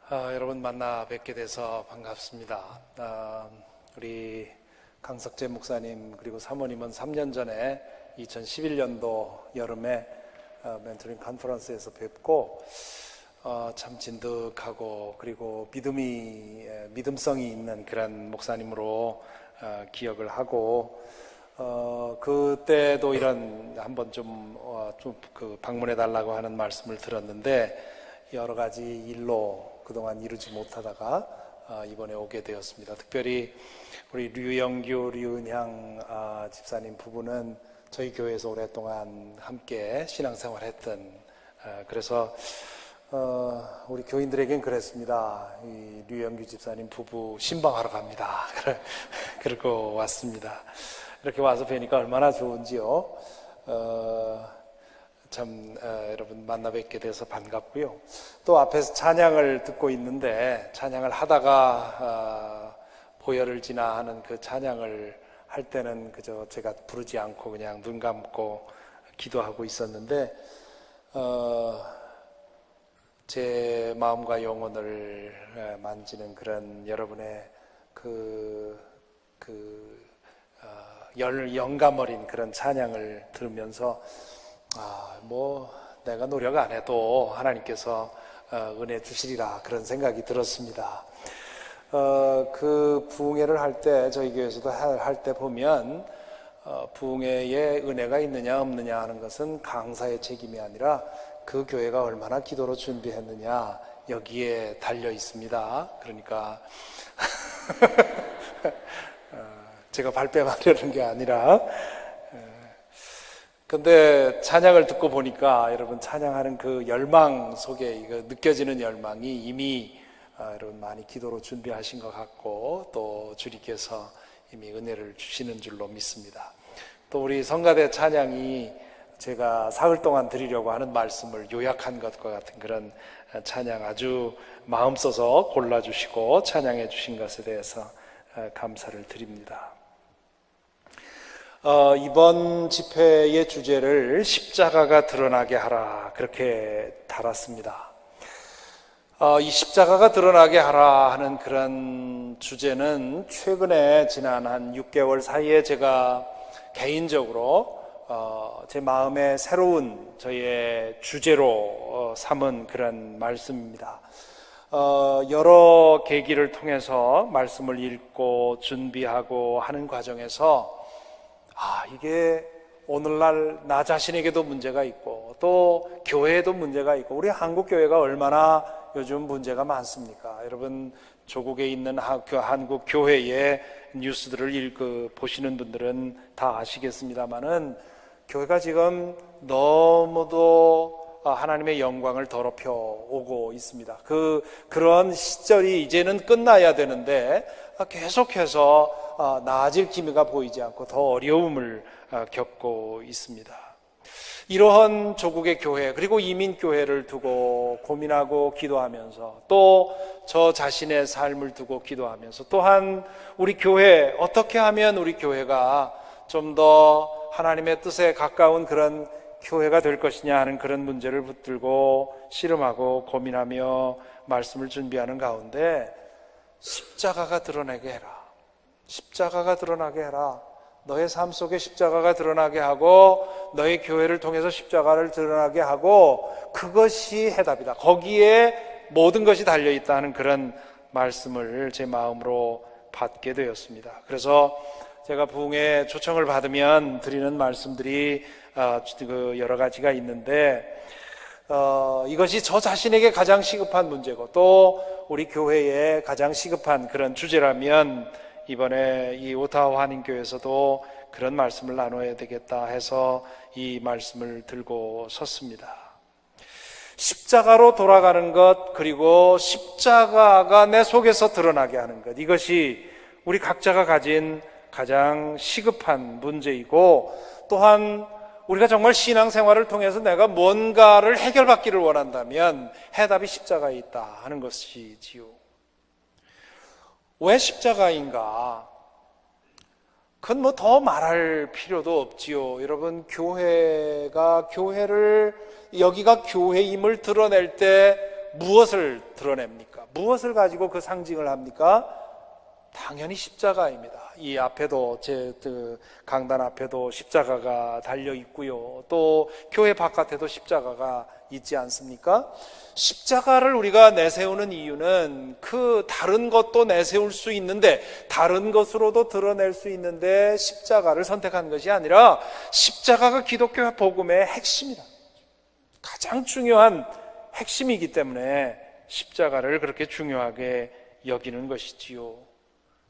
여러분 만나 뵙게 돼서 반갑습니다. 우리 강석재 목사님 그리고 사모님은 3년 전에 2011년도 여름에 멘토링 컨퍼런스에서 뵙고 참 진득하고 그리고 믿음성이 있는 그런 목사님으로 기억을 하고 그때도 이런 한번 좀 방문해 달라고 하는 말씀을 들었는데 여러 가지 일로 그동안 이루지 못하다가 이번에 오게 되었습니다. 특별히 우리 류영규, 류은향 집사님 부부는 저희 교회에서 오랫동안 함께 신앙생활했던 그래서 우리 교인들에겐 그랬습니다. 이 류영규 집사님 부부 신방하러 갑니다. 그러고 왔습니다. 이렇게 와서 뵈니까 얼마나 좋은지요. 여러분 만나 뵙게 돼서 반갑고요. 또 앞에서 찬양을 듣고 있는데 찬양을 하다가 보혈을 지나 하는 그 찬양을 할 때는 그저 제가 부르지 않고 그냥 눈 감고 기도하고 있었는데 제 마음과 영혼을 만지는 그런 여러분의 영감 어린 그런 찬양을 들으면서 내가 노력 안 해도 하나님께서 은혜 주시리라 그런 생각이 들었습니다. 그 부흥회를 할 때 저희 교회에서도 할 때 보면 부흥회에 은혜가 있느냐 없느냐 하는 것은 강사의 책임이 아니라 그 교회가 얼마나 기도로 준비했느냐 여기에 달려 있습니다. 그러니까 제가 발뺌하려는 게 아니라 근데 찬양을 듣고 보니까 여러분 찬양하는 그 열망 속에 이거 느껴지는 열망이 이미 여러분 많이 기도로 준비하신 것 같고 또 주님께서 이미 은혜를 주시는 줄로 믿습니다. 또 우리 성가대 찬양이 제가 사흘 동안 드리려고 하는 말씀을 요약한 것과 같은 그런 찬양 아주 마음 써서 골라주시고 찬양해 주신 것에 대해서 감사를 드립니다. 이번 집회의 주제를 십자가가 드러나게 하라 그렇게 달았습니다. 이 십자가가 드러나게 하라 하는 그런 주제는 최근에 지난 한 6개월 사이에 제가 개인적으로 제 마음에 새로운 저의 주제로 삼은 그런 말씀입니다. 여러 계기를 통해서 말씀을 읽고 준비하고 하는 과정에서 이게 오늘날 나 자신에게도 문제가 있고 또 교회에도 문제가 있고 우리 한국 교회가 얼마나 요즘 문제가 많습니까? 여러분 조국에 있는 한국 교회의 뉴스들을 보시는 분들은 다 아시겠습니다만은 교회가 지금 너무도 하나님의 영광을 더럽혀 오고 있습니다. 그런 시절이 이제는 끝나야 되는데 계속해서 나아질 기미가 보이지 않고 더 어려움을 겪고 있습니다. 이러한 조국의 교회 그리고 이민교회를 두고 고민하고 기도하면서 또 저 자신의 삶을 두고 기도하면서 또한 우리 교회 어떻게 하면 우리 교회가 좀 더 하나님의 뜻에 가까운 그런 교회가 될 것이냐 하는 그런 문제를 붙들고 씨름하고 고민하며 말씀을 준비하는 가운데 십자가가 드러나게 해라. 십자가가 드러나게 해라. 너의 삶 속에 십자가가 드러나게 하고 너의 교회를 통해서 십자가를 드러나게 하고 그것이 해답이다. 거기에 모든 것이 달려있다는 그런 말씀을 제 마음으로 받게 되었습니다. 그래서 제가 부흥회 초청을 받으면 드리는 말씀들이 여러 가지가 있는데 이것이 저 자신에게 가장 시급한 문제고 또 우리 교회에 가장 시급한 그런 주제라면 이번에 이 오타와 한인교회에서도 그런 말씀을 나눠야 되겠다 해서 이 말씀을 들고 섰습니다. 십자가로 돌아가는 것 그리고 십자가가 내 속에서 드러나게 하는 것 이것이 우리 각자가 가진 가장 시급한 문제이고 또한 우리가 정말 신앙생활을 통해서 내가 뭔가를 해결받기를 원한다면 해답이 십자가에 있다 하는 것이지요. 왜 십자가인가? 그건 뭐 더 말할 필요도 없지요. 여러분 여기가 교회임을 드러낼 때 무엇을 드러냅니까? 무엇을 가지고 그 상징을 합니까? 당연히 십자가입니다. 이 앞에도 그 강단 앞에도 십자가가 달려 있고요. 또 교회 바깥에도 십자가가 있지 않습니까? 십자가를 우리가 내세우는 이유는 그 다른 것도 내세울 수 있는데, 다른 것으로도 드러낼 수 있는데 십자가를 선택한 것이 아니라 십자가가 기독교 복음의 핵심이다. 가장 중요한 핵심이기 때문에 십자가를 그렇게 중요하게 여기는 것이지요.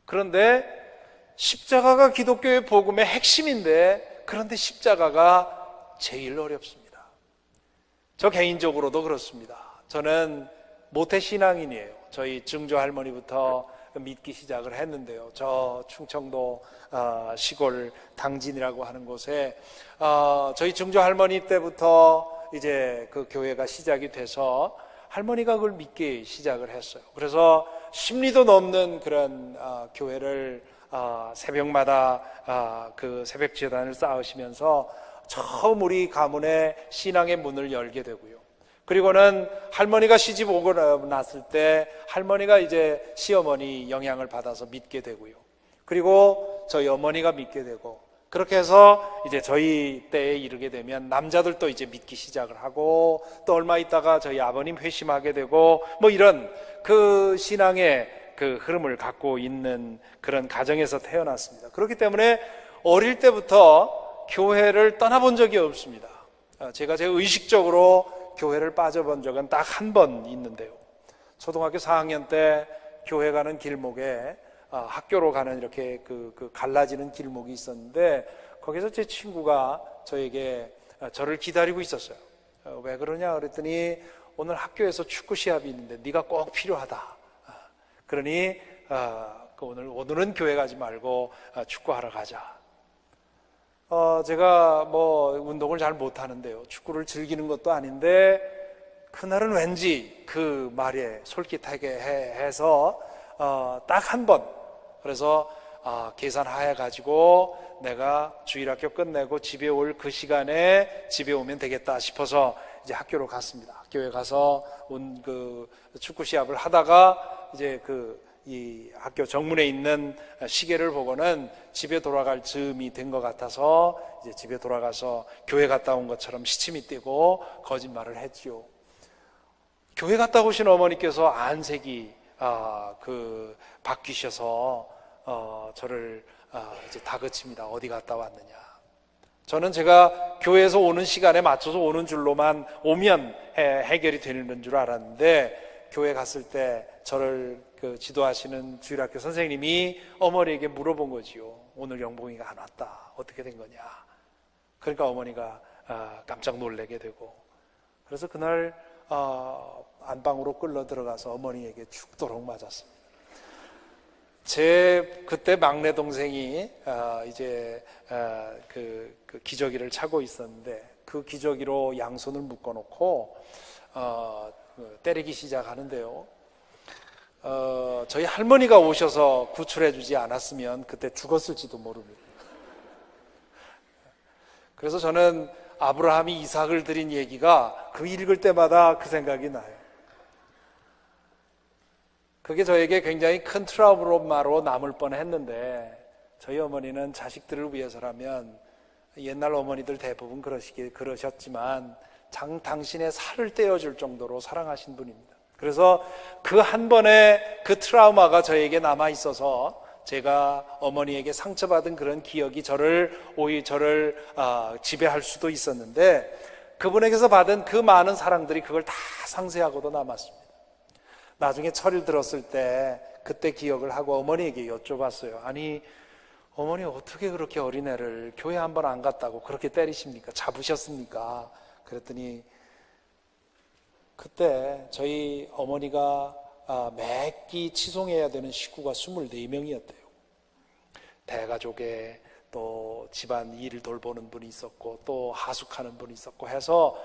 그런데 십자가가 기독교의 복음의 핵심인데, 그런데 십자가가 제일 어렵습니다. 저 개인적으로도 그렇습니다. 저는 모태신앙인이에요. 저희 증조 할머니부터 믿기 시작을 했는데요. 저 충청도 시골 당진이라고 하는 곳에 저희 증조 할머니 때부터 이제 그 교회가 시작이 돼서 할머니가 그걸 믿기 시작을 했어요. 그래서 10리도 넘는 그런 교회를 새벽마다 그 새벽 제단을 쌓으시면서 처음 우리 가문의 신앙의 문을 열게 되고요. 그리고는 할머니가 시집 오고 났을 때 할머니가 이제 시어머니 영향을 받아서 믿게 되고요. 그리고 저희 어머니가 믿게 되고, 그렇게 해서 이제 저희 때에 이르게 되면 남자들도 이제 믿기 시작을 하고, 또 얼마 있다가 저희 아버님 회심하게 되고, 뭐 이런 그 신앙의 그 흐름을 갖고 있는 그런 가정에서 태어났습니다. 그렇기 때문에 어릴 때부터 교회를 떠나본 적이 없습니다. 제가 의식적으로 교회를 빠져본 적은 딱 한 번 있는데요. 초등학교 4학년 때 교회 가는 길목에 학교로 가는 이렇게 그 갈라지는 길목이 있었는데, 거기서 제 친구가 저에게 저를 기다리고 있었어요. 왜 그러냐 그랬더니 오늘 학교에서 축구 시합이 있는데 네가 꼭 필요하다. 그러니 오늘은 교회 가지 말고 축구하러 가자. 제가 뭐 운동을 잘 못하는데요, 축구를 즐기는 것도 아닌데 그날은 왠지 그 말에 솔깃하게 해서 딱 한 번, 그래서 계산하여 가지고 내가 주일학교 끝내고 집에 올 그 시간에 집에 오면 되겠다 싶어서 이제 학교로 갔습니다. 학교에 가서 그 축구 시합을 하다가 이제 이 학교 정문에 있는 시계를 보고는 집에 돌아갈 즈음이 된 것 같아서 이제 집에 돌아가서 교회 갔다 온 것처럼 시침이 뛰고 거짓말을 했지요. 교회 갔다 오신 어머니께서 안색이 바뀌셔서 저를 이제 다그칩니다. 어디 갔다 왔느냐. 저는 제가 교회에서 오는 시간에 맞춰서 오는 줄로만 오면 해결이 되는 줄 알았는데, 교회 갔을 때 저를 지도하시는 주일학교 선생님이 어머니에게 물어본 거지요. 오늘 영봉이가 안 왔다. 어떻게 된 거냐. 그러니까 어머니가 깜짝 놀라게 되고, 그래서 그날 안방으로 끌려 들어가서 어머니에게 죽도록 맞았습니다. 제 그때 막내 동생이 이제 그 기저귀를 차고 있었는데, 그 기저귀로 양손을 묶어놓고 때리기 시작하는데요. 저희 할머니가 오셔서 구출해 주지 않았으면 그때 죽었을지도 모릅니다. 그래서 저는 아브라함이 이삭을 드린 얘기가 읽을 때마다 그 생각이 나요. 그게 저에게 굉장히 큰 트라우마로 남을 뻔했는데, 저희 어머니는 자식들을 위해서라면, 옛날 어머니들 대부분 그러셨지만 당신의 살을 떼어줄 정도로 사랑하신 분입니다. 그래서 그 한 번의 그 트라우마가 저에게 남아 있어서 제가 어머니에게 상처받은 그런 기억이 저를 지배할 수도 있었는데, 그분에게서 받은 그 많은 사랑들이 그걸 다 상쇄하고도 남았습니다. 나중에 철을 들었을 때 그때 기억을 하고 어머니에게 여쭤봤어요. 아니, 어머니 어떻게 그렇게 어린애를 교회 한 번 안 갔다고 그렇게 때리십니까? 잡으셨습니까? 그랬더니 그때 저희 어머니가 매끼 치송해야 되는 식구가 24명이었대요. 대가족에 또 집안 일을 돌보는 분이 있었고 또 하숙하는 분이 있었고 해서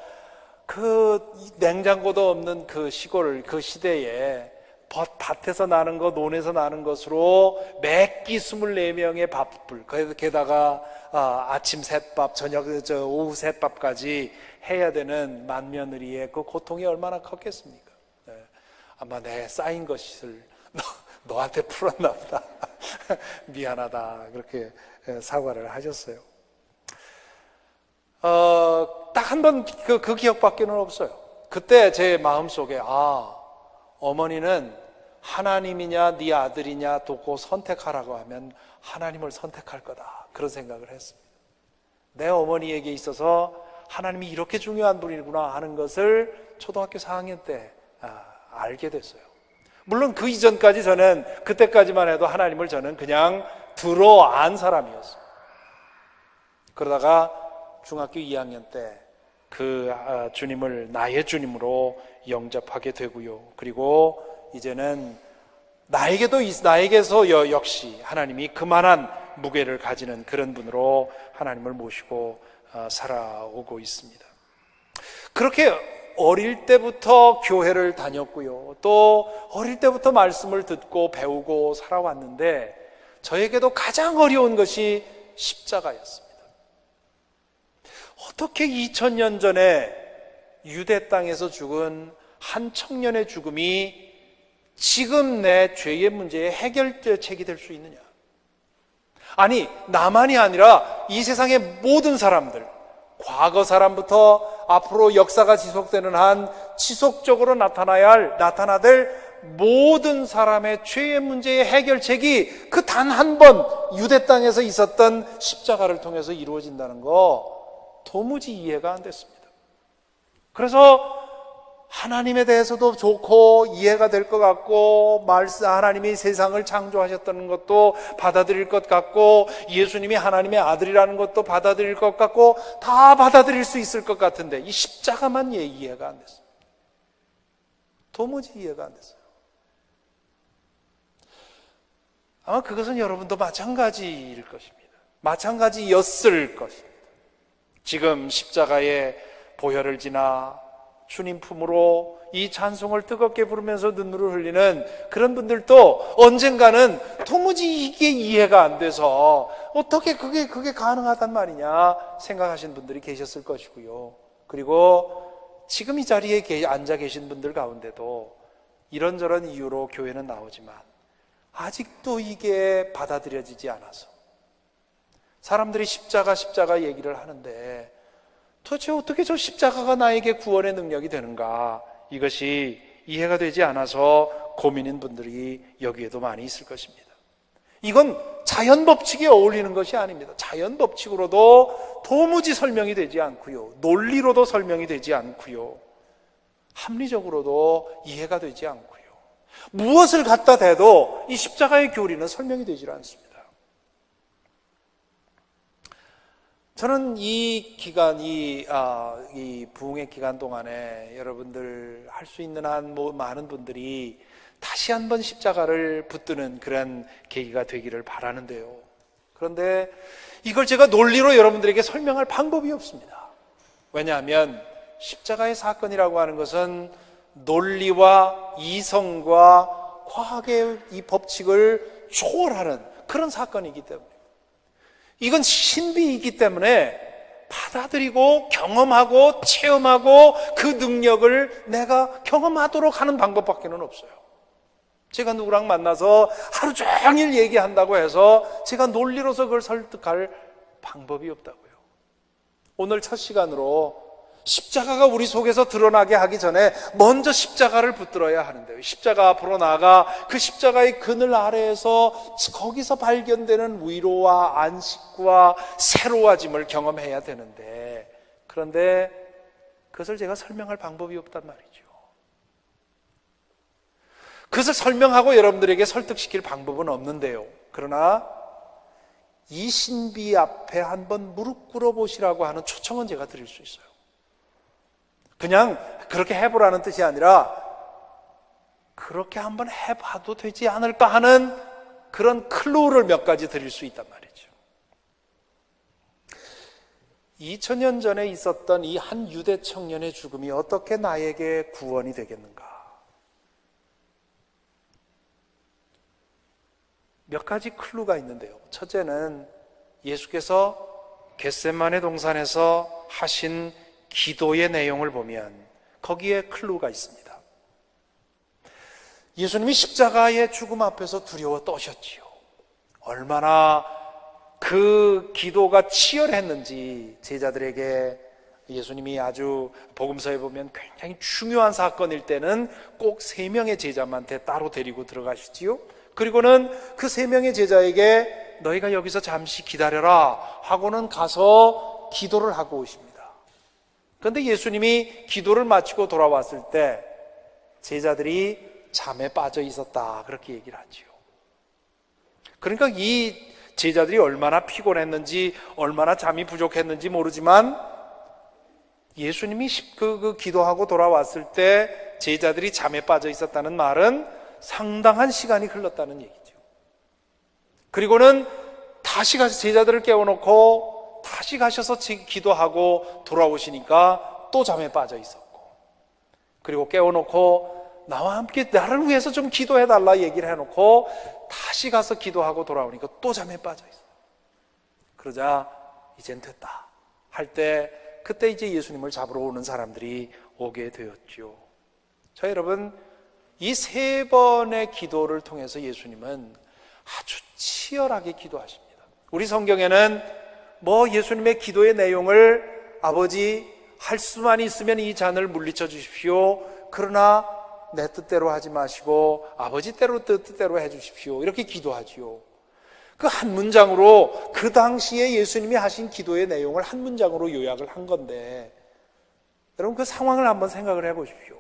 그 냉장고도 없는 그 시골 그 시대에 밭에서 나는 것, 논에서 나는 것으로 매끼 24명의 밥을, 게다가 아침 셋밥, 저녁 오후 셋밥까지 해야 되는 맏며느리의 그 고통이 얼마나 컸겠습니까? 네. 아마 내 쌓인 것을 너한테 풀었나 보다. 미안하다. 그렇게 사과를 하셨어요. 딱 한 번 그 기억밖에는 없어요. 그때 제 마음속에 어머니는 하나님이냐 네 아들이냐 두고 선택하라고 하면 하나님을 선택할 거다. 그런 생각을 했습니다. 내 어머니에게 있어서 하나님이 이렇게 중요한 분이구나 하는 것을 초등학교 4학년 때 알게 됐어요. 물론 그 이전까지 저는 그때까지만 해도 하나님을 저는 그냥 들어안 사람이었어요. 그러다가 중학교 2학년 때 그 주님을 나의 주님으로 영접하게 되고요. 그리고 이제는 나에게서 역시 하나님이 그만한 무게를 가지는 그런 분으로 하나님을 모시고 살아오고 있습니다. 그렇게 어릴 때부터 교회를 다녔고요. 또 어릴 때부터 말씀을 듣고 배우고 살아왔는데 저에게도 가장 어려운 것이 십자가였습니다. 어떻게 2000년 전에 유대 땅에서 죽은 한 청년의 죽음이 지금 내 죄의 문제의 해결책이 될 수 있느냐? 아니, 나만이 아니라 이 세상의 모든 사람들, 과거 사람부터 앞으로 역사가 지속되는 한 지속적으로 나타나될 모든 사람의 죄의 문제의 해결책이 그 단 한 번 유대 땅에서 있었던 십자가를 통해서 이루어진다는 거 도무지 이해가 안 됐습니다. 그래서 하나님에 대해서도 좋고 이해가 될 것 같고 하나님이 세상을 창조하셨다는 것도 받아들일 것 같고 예수님이 하나님의 아들이라는 것도 받아들일 것 같고 다 받아들일 수 있을 것 같은데 이 십자가만 이해가 안 됐어요. 도무지 이해가 안 됐어요. 아마 그것은 여러분도 마찬가지일 것입니다. 마찬가지였을 것입니다. 지금 십자가의 보혈을 지나 주님 품으로 이 찬송을 뜨겁게 부르면서 눈물을 흘리는 그런 분들도 언젠가는 도무지 이게 이해가 안 돼서 어떻게 그게 가능하단 말이냐 생각하시는 분들이 계셨을 것이고요. 그리고 지금 이 자리에 앉아 계신 분들 가운데도 이런저런 이유로 교회는 나오지만 아직도 이게 받아들여지지 않아서 사람들이 십자가 얘기를 하는데 도대체 어떻게 저 십자가가 나에게 구원의 능력이 되는가? 이것이 이해가 되지 않아서 고민인 분들이 여기에도 많이 있을 것입니다. 이건 자연 법칙에 어울리는 것이 아닙니다. 자연 법칙으로도 도무지 설명이 되지 않고요. 논리로도 설명이 되지 않고요. 합리적으로도 이해가 되지 않고요. 무엇을 갖다 대도 이 십자가의 교리는 설명이 되지 않습니다. 저는 이 기간, 이 부흥의 기간 동안에 여러분들 할 수 있는 한 많은 분들이 다시 한번 십자가를 붙드는 그런 계기가 되기를 바라는데요. 그런데 이걸 제가 논리로 여러분들에게 설명할 방법이 없습니다. 왜냐하면 십자가의 사건이라고 하는 것은 논리와 이성과 과학의 이 법칙을 초월하는 그런 사건이기 때문에 이건 신비이기 때문에 받아들이고 경험하고 체험하고 그 능력을 내가 경험하도록 하는 방법밖에는 없어요. 제가 누구랑 만나서 하루 종일 얘기한다고 해서 제가 논리로서 그걸 설득할 방법이 없다고요. 오늘 첫 시간으로 십자가가 우리 속에서 드러나게 하기 전에 먼저 십자가를 붙들어야 하는데요. 십자가 앞으로 나아가 그 십자가의 그늘 아래에서 거기서 발견되는 위로와 안식과 새로워짐을 경험해야 되는데 그런데 그것을 제가 설명할 방법이 없단 말이죠. 그것을 설명하고 여러분들에게 설득시킬 방법은 없는데요. 그러나 이 신비 앞에 한번 무릎 꿇어보시라고 하는 초청은 제가 드릴 수 있어요. 그냥 그렇게 해보라는 뜻이 아니라 그렇게 한번 해봐도 되지 않을까 하는 그런 클루를 몇 가지 드릴 수 있단 말이죠. 2000년 전에 있었던 이 한 유대 청년의 죽음이 어떻게 나에게 구원이 되겠는가? 몇 가지 클루가 있는데요. 첫째는 예수께서 겟세마네 동산에서 하신 기도의 내용을 보면 거기에 클루가 있습니다. 예수님이 십자가의 죽음 앞에서 두려워 떠셨지요. 얼마나 그 기도가 치열했는지 제자들에게 예수님이 아주 복음서에 보면 굉장히 중요한 사건일 때는 꼭 3명의 제자한테 따로 데리고 들어가시지요. 그리고는 그 3명의 제자에게 너희가 여기서 잠시 기다려라 하고는 가서 기도를 하고 오십니다. 그런데 예수님이 기도를 마치고 돌아왔을 때 제자들이 잠에 빠져 있었다, 그렇게 얘기를 하지요. 그러니까 이 제자들이 얼마나 피곤했는지, 얼마나 잠이 부족했는지 모르지만 예수님이 그 기도하고 돌아왔을 때 제자들이 잠에 빠져 있었다는 말은 상당한 시간이 흘렀다는 얘기죠. 그리고는 다시 가서 제자들을 깨워놓고 다시 가셔서 기도하고 돌아오시니까 또 잠에 빠져 있었고, 그리고 깨워놓고 나와 함께 나를 위해서 좀 기도해달라 얘기를 해놓고 다시 가서 기도하고 돌아오니까 또 잠에 빠져 있어요. 그러자 이젠 됐다 할 때 그때 이제 예수님을 잡으러 오는 사람들이 오게 되었죠. 자, 여러분, 이 3번의 기도를 통해서 예수님은 아주 치열하게 기도하십니다. 우리 성경에는 예수님의 기도의 내용을 아버지 할 수만 있으면 이 잔을 물리쳐 주십시오. 그러나 내 뜻대로 하지 마시고 아버지 뜻대로 해 주십시오. 이렇게 기도하지요. 그 한 문장으로 그 당시에 예수님이 하신 기도의 내용을 한 문장으로 요약을 한 건데, 여러분 그 상황을 한번 생각을 해 보십시오.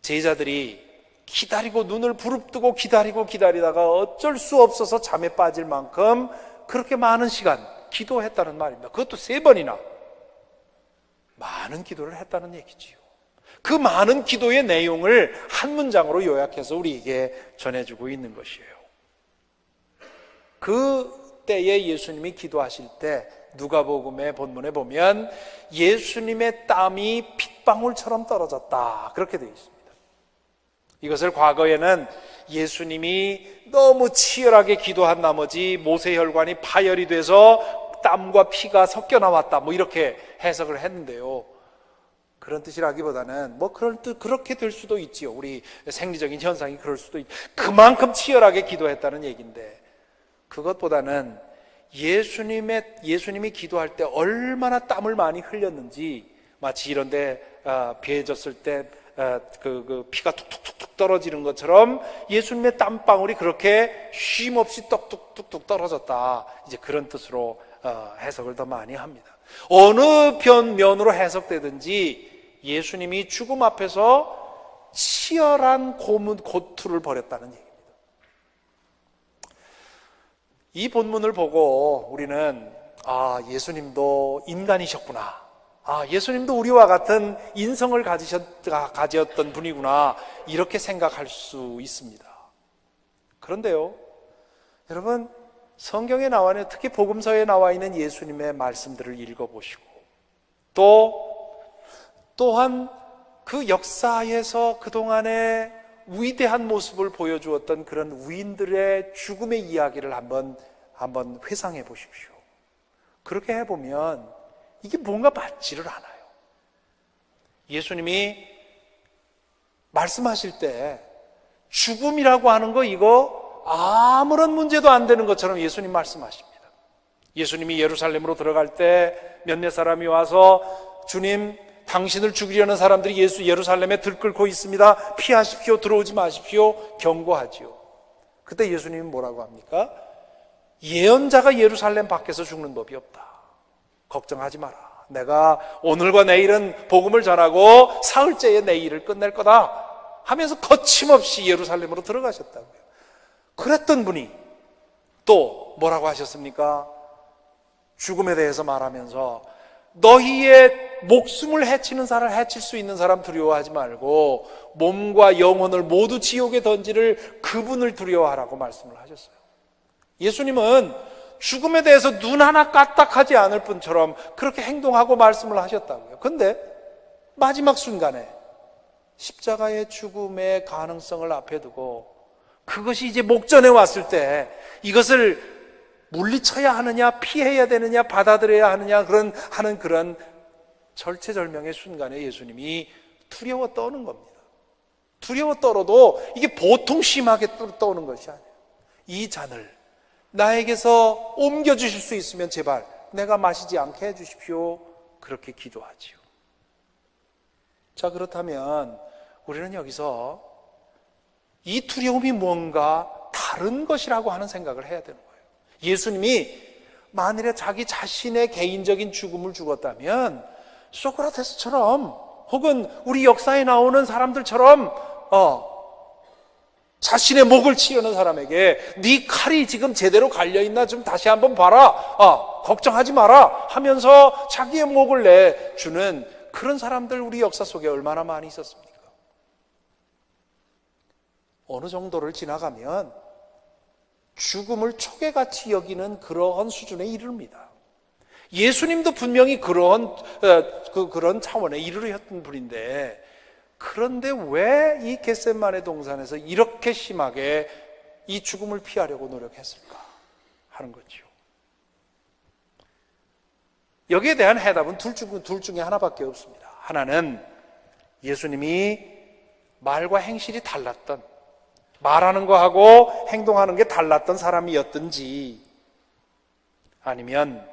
제자들이 기다리고 눈을 부릅뜨고 기다리다가 어쩔 수 없어서 잠에 빠질 만큼 그렇게 많은 시간 기도했다는 말입니다. 그것도 3번이나 많은 기도를 했다는 얘기지요. 그 많은 기도의 내용을 한 문장으로 요약해서 우리에게 전해주고 있는 것이에요. 그 때에 예수님이 기도하실 때 누가복음의 본문에 보면 예수님의 땀이 핏방울처럼 떨어졌다, 그렇게 되어 있습니다. 이것을 과거에는 예수님이 너무 치열하게 기도한 나머지 모세혈관이 파열이 돼서 땀과 피가 섞여 나왔다, 이렇게 해석을 했는데요. 그런 뜻이라기보다는 그렇게 될 수도 있지요. 우리 생리적인 현상이 그럴 수도 있죠. 그만큼 치열하게 기도했다는 얘기인데, 그것보다는 예수님이 기도할 때 얼마나 땀을 많이 흘렸는지, 마치 이런데 베어졌을 때 그 피가 툭툭툭 떨어지는 것처럼 예수님의 땀방울이 그렇게 쉼 없이 뚝뚝뚝 떨어졌다, 이제 그런 뜻으로 해석을 더 많이 합니다. 어느 면으로 해석되든지 예수님이 죽음 앞에서 치열한 고투를 벌였다는 얘기입니다. 이 본문을 보고 우리는 예수님도 인간이셨구나, 예수님도 우리와 같은 인성을 가졌던 분이구나, 이렇게 생각할 수 있습니다. 그런데요, 여러분, 성경에 나와 있는, 특히 복음서에 나와 있는 예수님의 말씀들을 읽어보시고 또한 그 역사에서 그동안의 위대한 모습을 보여주었던 그런 위인들의 죽음의 이야기를 한번 회상해 보십시오. 그렇게 해보면 이게 뭔가 맞지를 않아요. 예수님이 말씀하실 때 죽음이라고 하는 거, 이거 아무런 문제도 안 되는 것처럼 예수님 말씀하십니다. 예수님이 예루살렘으로 들어갈 때 몇몇 사람이 와서 주님, 당신을 죽이려는 사람들이 예루살렘에 들끓고 있습니다. 피하십시오. 들어오지 마십시오. 경고하지요. 그때 예수님이 뭐라고 합니까? 예언자가 예루살렘 밖에서 죽는 법이 없다. 걱정하지 마라. 내가 오늘과 내일은 복음을 전하고 사흘째에 내 일을 끝낼 거다 하면서 거침없이 예루살렘으로 들어가셨다고요. 그랬던 분이 또 뭐라고 하셨습니까? 죽음에 대해서 말하면서 너희의 목숨을 해칠 수 있는 사람 두려워하지 말고 몸과 영혼을 모두 지옥에 던지를 그분을 두려워하라고 말씀을 하셨어요. 예수님은 죽음에 대해서 눈 하나 까딱하지 않을 분처럼 그렇게 행동하고 말씀을 하셨다고요. 그런데 마지막 순간에 십자가의 죽음의 가능성을 앞에 두고 그것이 이제 목전에 왔을 때 이것을 물리쳐야 하느냐, 피해야 되느냐, 받아들여야 하느냐, 하는 그런 절체절명의 순간에 예수님이 두려워 떠는 겁니다. 두려워 떨어도 이게 보통 심하게 떠오는 것이 아니에요. 이 잔을 나에게서 옮겨주실 수 있으면 제발 내가 마시지 않게 해주십시오. 그렇게 기도하지요. 자, 그렇다면 우리는 여기서 이 두려움이 뭔가 다른 것이라고 하는 생각을 해야 되는 거예요. 예수님이 만일에 자기 자신의 개인적인 죽음을 죽었다면 소크라테스처럼 혹은 우리 역사에 나오는 사람들처럼 자신의 목을 치려는 사람에게 네 칼이 지금 제대로 갈려있나 좀 다시 한번 봐라, 걱정하지 마라 하면서 자기의 목을 내주는 그런 사람들 우리 역사 속에 얼마나 많이 있었습니까? 어느 정도를 지나가면 죽음을 초계같이 여기는 그러한 수준에 이릅니다. 예수님도 분명히 그런 차원에 이르렀던 분인데, 그런데 왜 이 겟세마네 동산에서 이렇게 심하게 이 죽음을 피하려고 노력했을까 하는 거죠. 여기에 대한 해답은 둘 중에 하나밖에 없습니다. 하나는 예수님이 말과 행실이 달랐던, 말하는 거하고 행동하는 게 달랐던 사람이었든지, 아니면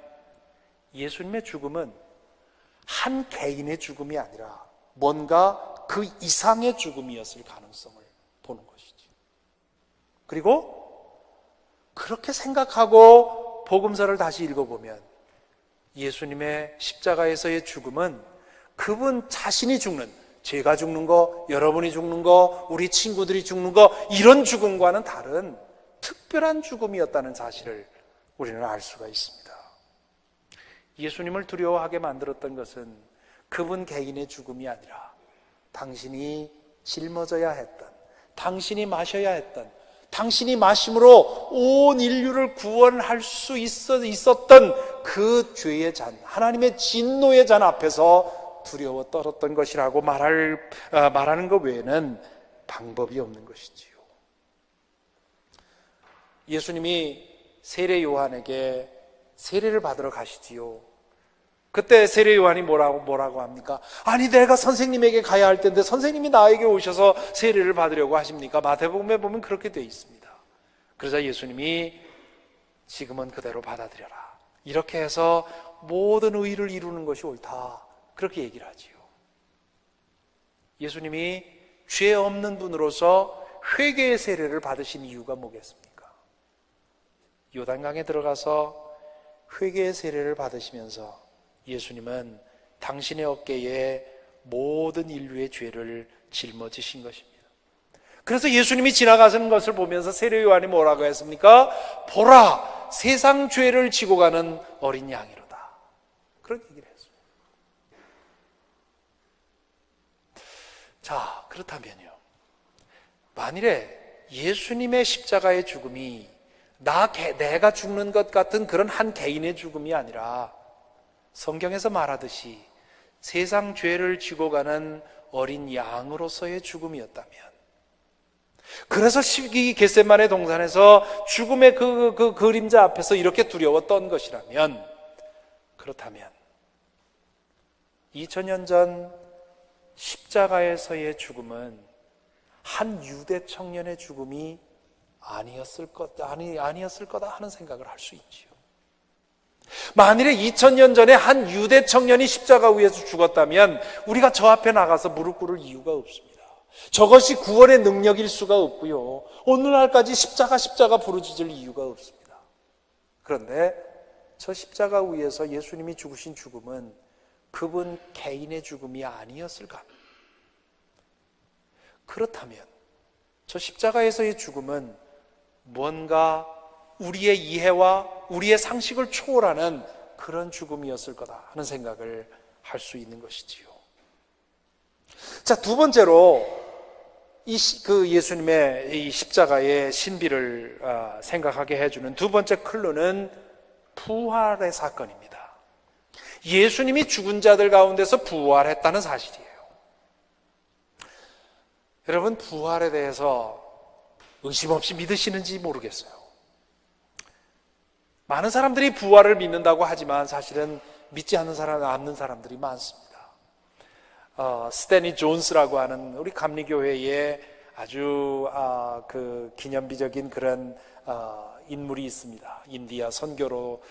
예수님의 죽음은 한 개인의 죽음이 아니라 뭔가 그 이상의 죽음이었을 가능성을 보는 것이죠. 그리고 그렇게 생각하고 복음서를 다시 읽어보면 예수님의 십자가에서의 죽음은 그분 자신이 죽는, 제가 죽는 거, 여러분이 죽는 거, 우리 친구들이 죽는 거, 이런 죽음과는 다른 특별한 죽음이었다는 사실을 우리는 알 수가 있습니다. 예수님을 두려워하게 만들었던 것은 그분 개인의 죽음이 아니라 당신이 짊어져야 했던, 당신이 마셔야 했던, 당신이 마심으로 온 인류를 구원할 수 있었던 그 죄의 잔, 하나님의 진노의 잔 앞에서 두려워 떨었던 것이라고 말하는 것 외에는 방법이 없는 것이지요. 예수님이 세례 요한에게 세례를 받으러 가시지요. 그때 세례 요한이 뭐라고 합니까? 아니, 내가 선생님에게 가야 할 텐데 선생님이 나에게 오셔서 세례를 받으려고 하십니까? 마태복음에 보면 그렇게 되어 있습니다. 그러자 예수님이 지금은 그대로 받아들여라, 이렇게 해서 모든 의를 이루는 것이 옳다, 그렇게 얘기를 하지요. 예수님이 죄 없는 분으로서 회개의 세례를 받으신 이유가 뭐겠습니까? 요단강에 들어가서 회개의 세례를 받으시면서 예수님은 당신의 어깨에 모든 인류의 죄를 짊어지신 것입니다. 그래서 예수님이 지나가시는 것을 보면서 세례 요한이 뭐라고 했습니까? 보라, 세상 죄를 지고 가는 어린 양이로다, 그런 얘기를 했습니다. 자, 그렇다면요, 만일에 예수님의 십자가의 죽음이 내가 죽는 것 같은 그런 한 개인의 죽음이 아니라 성경에서 말하듯이 세상 죄를 지고 가는 어린 양으로서의 죽음이었다면, 그래서 이 겟세마네 동산에서 죽음의 그 그림자 앞에서 이렇게 두려웠던 것이라면, 그렇다면 2000년 전 십자가에서의 죽음은 한 유대 청년의 죽음이 아니었을 거다 하는 생각을 할 수 있지요. 만일에 2000년 전에 한 유대 청년이 십자가 위에서 죽었다면 우리가 저 앞에 나가서 무릎 꿇을 이유가 없습니다. 저것이 구원의 능력일 수가 없고요, 오늘날까지 십자가 부르짖을 이유가 없습니다. 그런데 저 십자가 위에서 예수님이 죽으신 죽음은 그분 개인의 죽음이 아니었을까? 그렇다면 저 십자가에서의 죽음은 뭔가 우리의 이해와 우리의 상식을 초월하는 그런 죽음이었을 거다 하는 생각을 할 수 있는 것이지요. 자, 두 번째로 예수님의 이 십자가의 신비를 생각하게 해주는 두 번째 클루는 부활의 사건입니다. 예수님이 죽은 자들 가운데서 부활했다는 사실이에요. 여러분, 부활에 대해서 의심 없이 믿으시는지 모르겠어요. 많은 사람들이 부활을 믿는다고 하지만 사실은 믿지 않는 사람들이 많습니다. 스테니 존스라고 하는 우리 감리교회의 아주 그 기념비적인 그런 인물이 있습니다. 인디아 선교로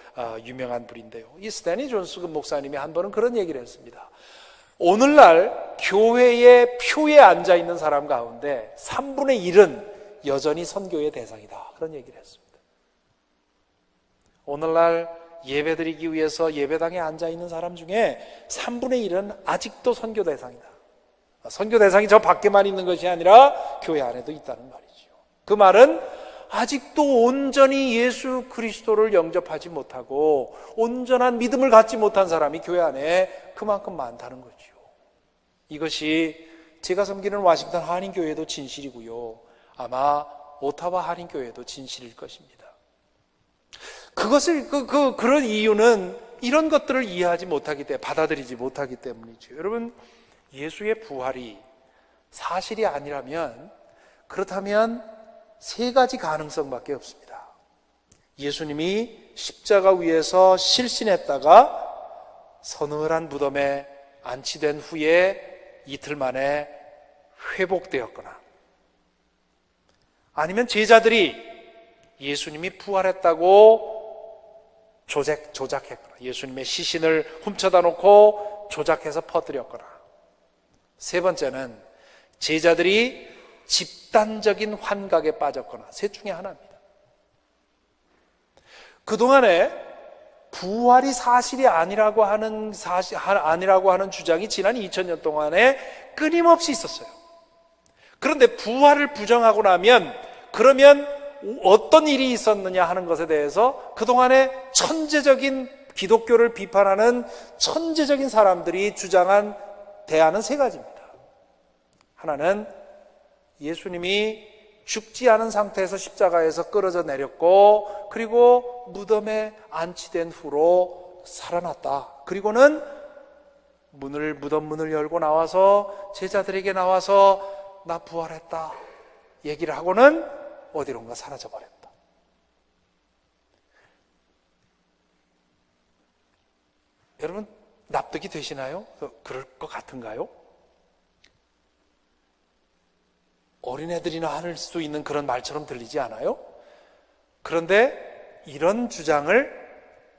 유명한 분인데요. 이 스테니 존스 목사님이 한 번은 그런 얘기를 했습니다. 오늘날 교회의 표에 앉아 있는 사람 가운데 3분의 1은 여전히 선교의 대상이다. 그런 얘기를 했습니다. 오늘날 예배드리기 위해서 예배당에 앉아 있는 사람 중에 3분의 1은 아직도 선교 대상이다. 선교 대상이 저 밖에만 있는 것이 아니라 교회 안에도 있다는 말이죠. 그 말은 아직도 온전히 예수 그리스도를 영접하지 못하고 온전한 믿음을 갖지 못한 사람이 교회 안에 그만큼 많다는 거죠. 이것이 제가 섬기는 워싱턴 한인교회도 진실이고요, 아마 오타와 한인교회도 진실일 것입니다. 그것을 그런 이유는 이런 것들을 이해하지 못하기 때문에, 받아들이지 못하기 때문이죠. 여러분, 예수의 부활이 사실이 아니라면, 그렇다면 세 가지 가능성밖에 없습니다. 예수님이 십자가 위에서 실신했다가 서늘한 무덤에 안치된 후에 이틀 만에 회복되었거나, 아니면 제자들이 예수님이 부활했다고 조작했거나, 예수님의 시신을 훔쳐다 놓고 조작해서 퍼뜨렸거나, 세 번째는 제자들이 집단적인 환각에 빠졌거나, 셋 중에 하나입니다. 그동안에 부활이 사실이 아니라고 하는 주장이 지난 2000년 동안에 끊임없이 있었어요. 그런데 부활을 부정하고 나면, 그러면 어떤 일이 있었느냐 하는 것에 대해서 그동안에 천재적인, 기독교를 비판하는 천재적인 사람들이 주장한 대안은 세 가지입니다. 하나는 예수님이 죽지 않은 상태에서 십자가에서 끌어져 내렸고, 그리고 무덤에 안치된 후로 살아났다. 그리고는 무덤 문을 열고 나와서 제자들에게 나와서 나 부활했다 얘기를 하고는 어디론가 사라져버렸다. 여러분, 납득이 되시나요? 그럴 것 같은가요? 어린애들이나 할 수 있는 그런 말처럼 들리지 않아요? 그런데 이런 주장을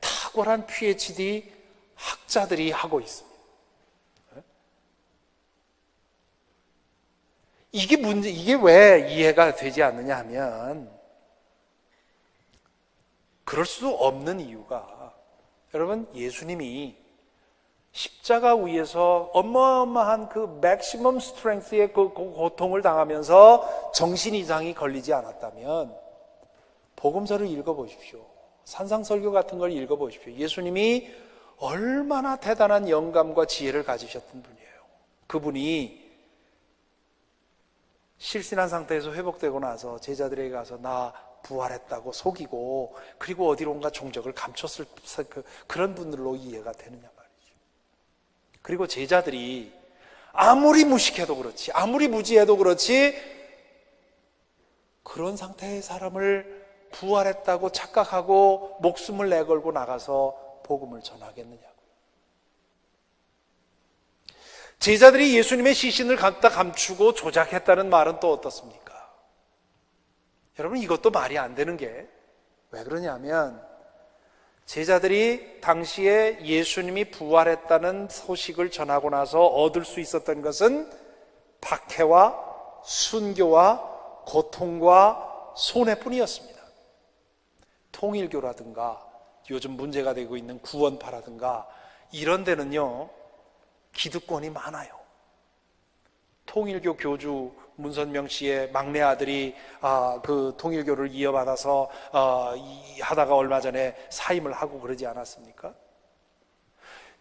탁월한 PhD 학자들이 하고 있습니다. 이게 왜 이해가 되지 않느냐 하면, 그럴 수 없는 이유가, 여러분, 예수님이 십자가 위에서 어마어마한 그 맥시멈 스트렝스의 그 고통을 당하면서 정신 이상이 걸리지 않았다면, 복음서를 읽어보십시오. 산상설교 같은 걸 읽어보십시오. 예수님이 얼마나 대단한 영감과 지혜를 가지셨던 분이에요. 그분이 실신한 상태에서 회복되고 나서 제자들에게 가서 나 부활했다고 속이고, 그리고 어디론가 종적을 감췄을 그런 분들로 이해가 되느냐 말이죠. 그리고 제자들이 아무리 무식해도 그렇지, 아무리 무지해도 그렇지, 그런 상태의 사람을 부활했다고 착각하고 목숨을 내걸고 나가서 복음을 전하겠느냐고요. 제자들이 예수님의 시신을 갖다 감추고 조작했다는 말은 또 어떻습니까? 여러분, 이것도 말이 안 되는 게 왜 그러냐면, 제자들이 당시에 예수님이 부활했다는 소식을 전하고 나서 얻을 수 있었던 것은 박해와 순교와 고통과 손해뿐이었습니다. 통일교라든가 요즘 문제가 되고 있는 구원파라든가 이런 데는요, 기득권이 많아요. 통일교 교주 문선명 씨의 막내 아들이 그 통일교를 이어받아서 하다가 얼마 전에 사임을 하고 그러지 않았습니까?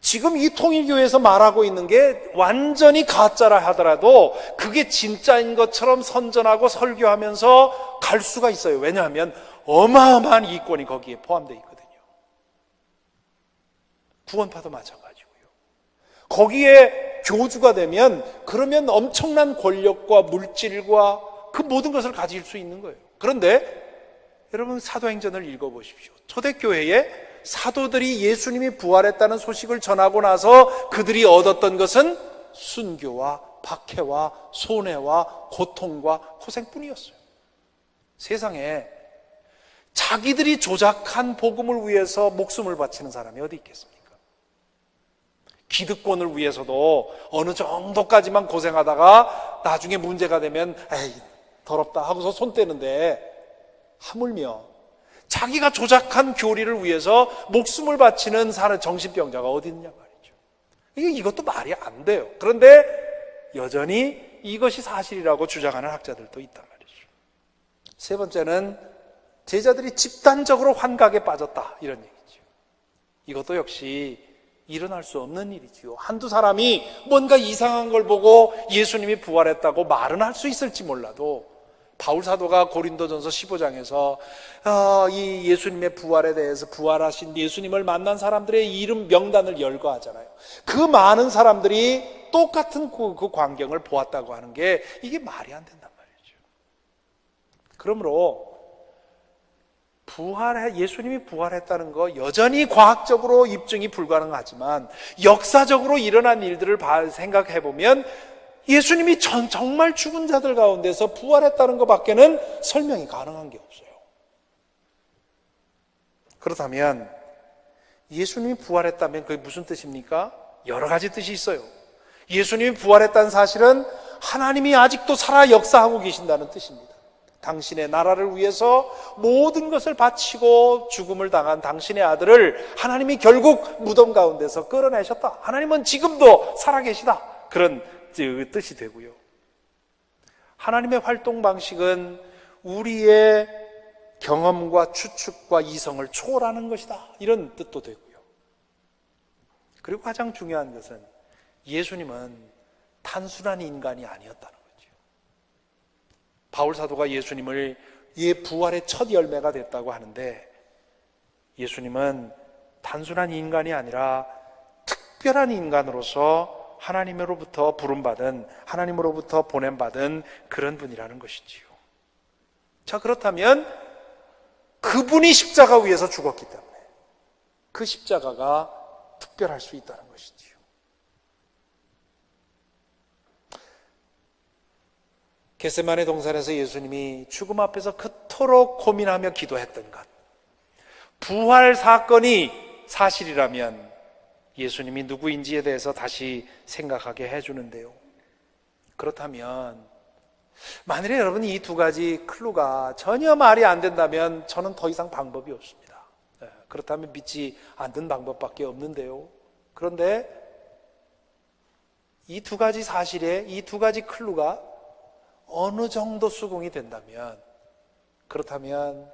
지금 이 통일교에서 말하고 있는 게 완전히 가짜라 하더라도 그게 진짜인 것처럼 선전하고 설교하면서 갈 수가 있어요. 왜냐하면 어마어마한 이권이 거기에 포함되어 있거든요. 구원파도 마찬가지고요. 거기에 교주가 되면 그러면 엄청난 권력과 물질과 그 모든 것을 가질 수 있는 거예요. 그런데 여러분, 사도행전을 읽어보십시오. 초대교회에 사도들이 예수님이 부활했다는 소식을 전하고 나서 그들이 얻었던 것은 순교와 박해와 손해와 고통과 고생뿐이었어요. 세상에 자기들이 조작한 복음을 위해서 목숨을 바치는 사람이 어디 있겠습니까? 기득권을 위해서도 어느 정도까지만 고생하다가 나중에 문제가 되면 에이 더럽다 하고서 손 떼는데, 하물며 자기가 조작한 교리를 위해서 목숨을 바치는 사람 정신병자가 어디 있냐 말이죠. 이것도 말이 안 돼요. 그런데 여전히 이것이 사실이라고 주장하는 학자들도 있단 말이죠. 세 번째는 제자들이 집단적으로 환각에 빠졌다, 이런 얘기죠. 이것도 역시 일어날 수 없는 일이지요. 한두 사람이 뭔가 이상한 걸 보고 예수님이 부활했다고 말은 할 수 있을지 몰라도, 바울 사도가 고린도전서 15장에서 이 예수님의 부활에 대해서, 부활하신 예수님을 만난 사람들의 이름 명단을 열거하잖아요. 그 많은 사람들이 똑같은 그 광경을 보았다고 하는 게 이게 말이 안 된단 말이죠. 그러므로 예수님이 부활했다는 거 여전히 과학적으로 입증이 불가능하지만 역사적으로 일어난 일들을 생각해 보면 예수님이 정말 죽은 자들 가운데서 부활했다는 것밖에는 설명이 가능한 게 없어요. 그렇다면 예수님이 부활했다면 그게 무슨 뜻입니까? 여러 가지 뜻이 있어요. 예수님이 부활했다는 사실은 하나님이 아직도 살아 역사하고 계신다는 뜻입니다. 당신의 나라를 위해서 모든 것을 바치고 죽음을 당한 당신의 아들을 하나님이 결국 무덤 가운데서 끌어내셨다. 하나님은 지금도 살아계시다. 그런 뜻이 되고요. 하나님의 활동 방식은 우리의 경험과 추측과 이성을 초월하는 것이다. 이런 뜻도 되고요. 그리고 가장 중요한 것은 예수님은 단순한 인간이 아니었다는 거죠. 바울 사도가 예수님을 부활의 첫 열매가 됐다고 하는데, 예수님은 단순한 인간이 아니라 특별한 인간으로서 하나님으로부터 부름받은, 하나님으로부터 보냄받은 그런 분이라는 것이지요. 자, 그렇다면 그분이 십자가 위에서 죽었기 때문에 그 십자가가 특별할 수 있다는 것이지요. 겟세마네 동산에서 예수님이 죽음 앞에서 그토록 고민하며 기도했던 것, 부활 사건이 사실이라면 예수님이 누구인지에 대해서 다시 생각하게 해주는데요. 그렇다면 만일에 여러분 이 두 가지 클루가 전혀 말이 안 된다면 저는 더 이상 방법이 없습니다. 그렇다면 믿지 않는 방법밖에 없는데요. 그런데 이 두 가지 사실에 이 두 가지 클루가 어느 정도 수긍이 된다면, 그렇다면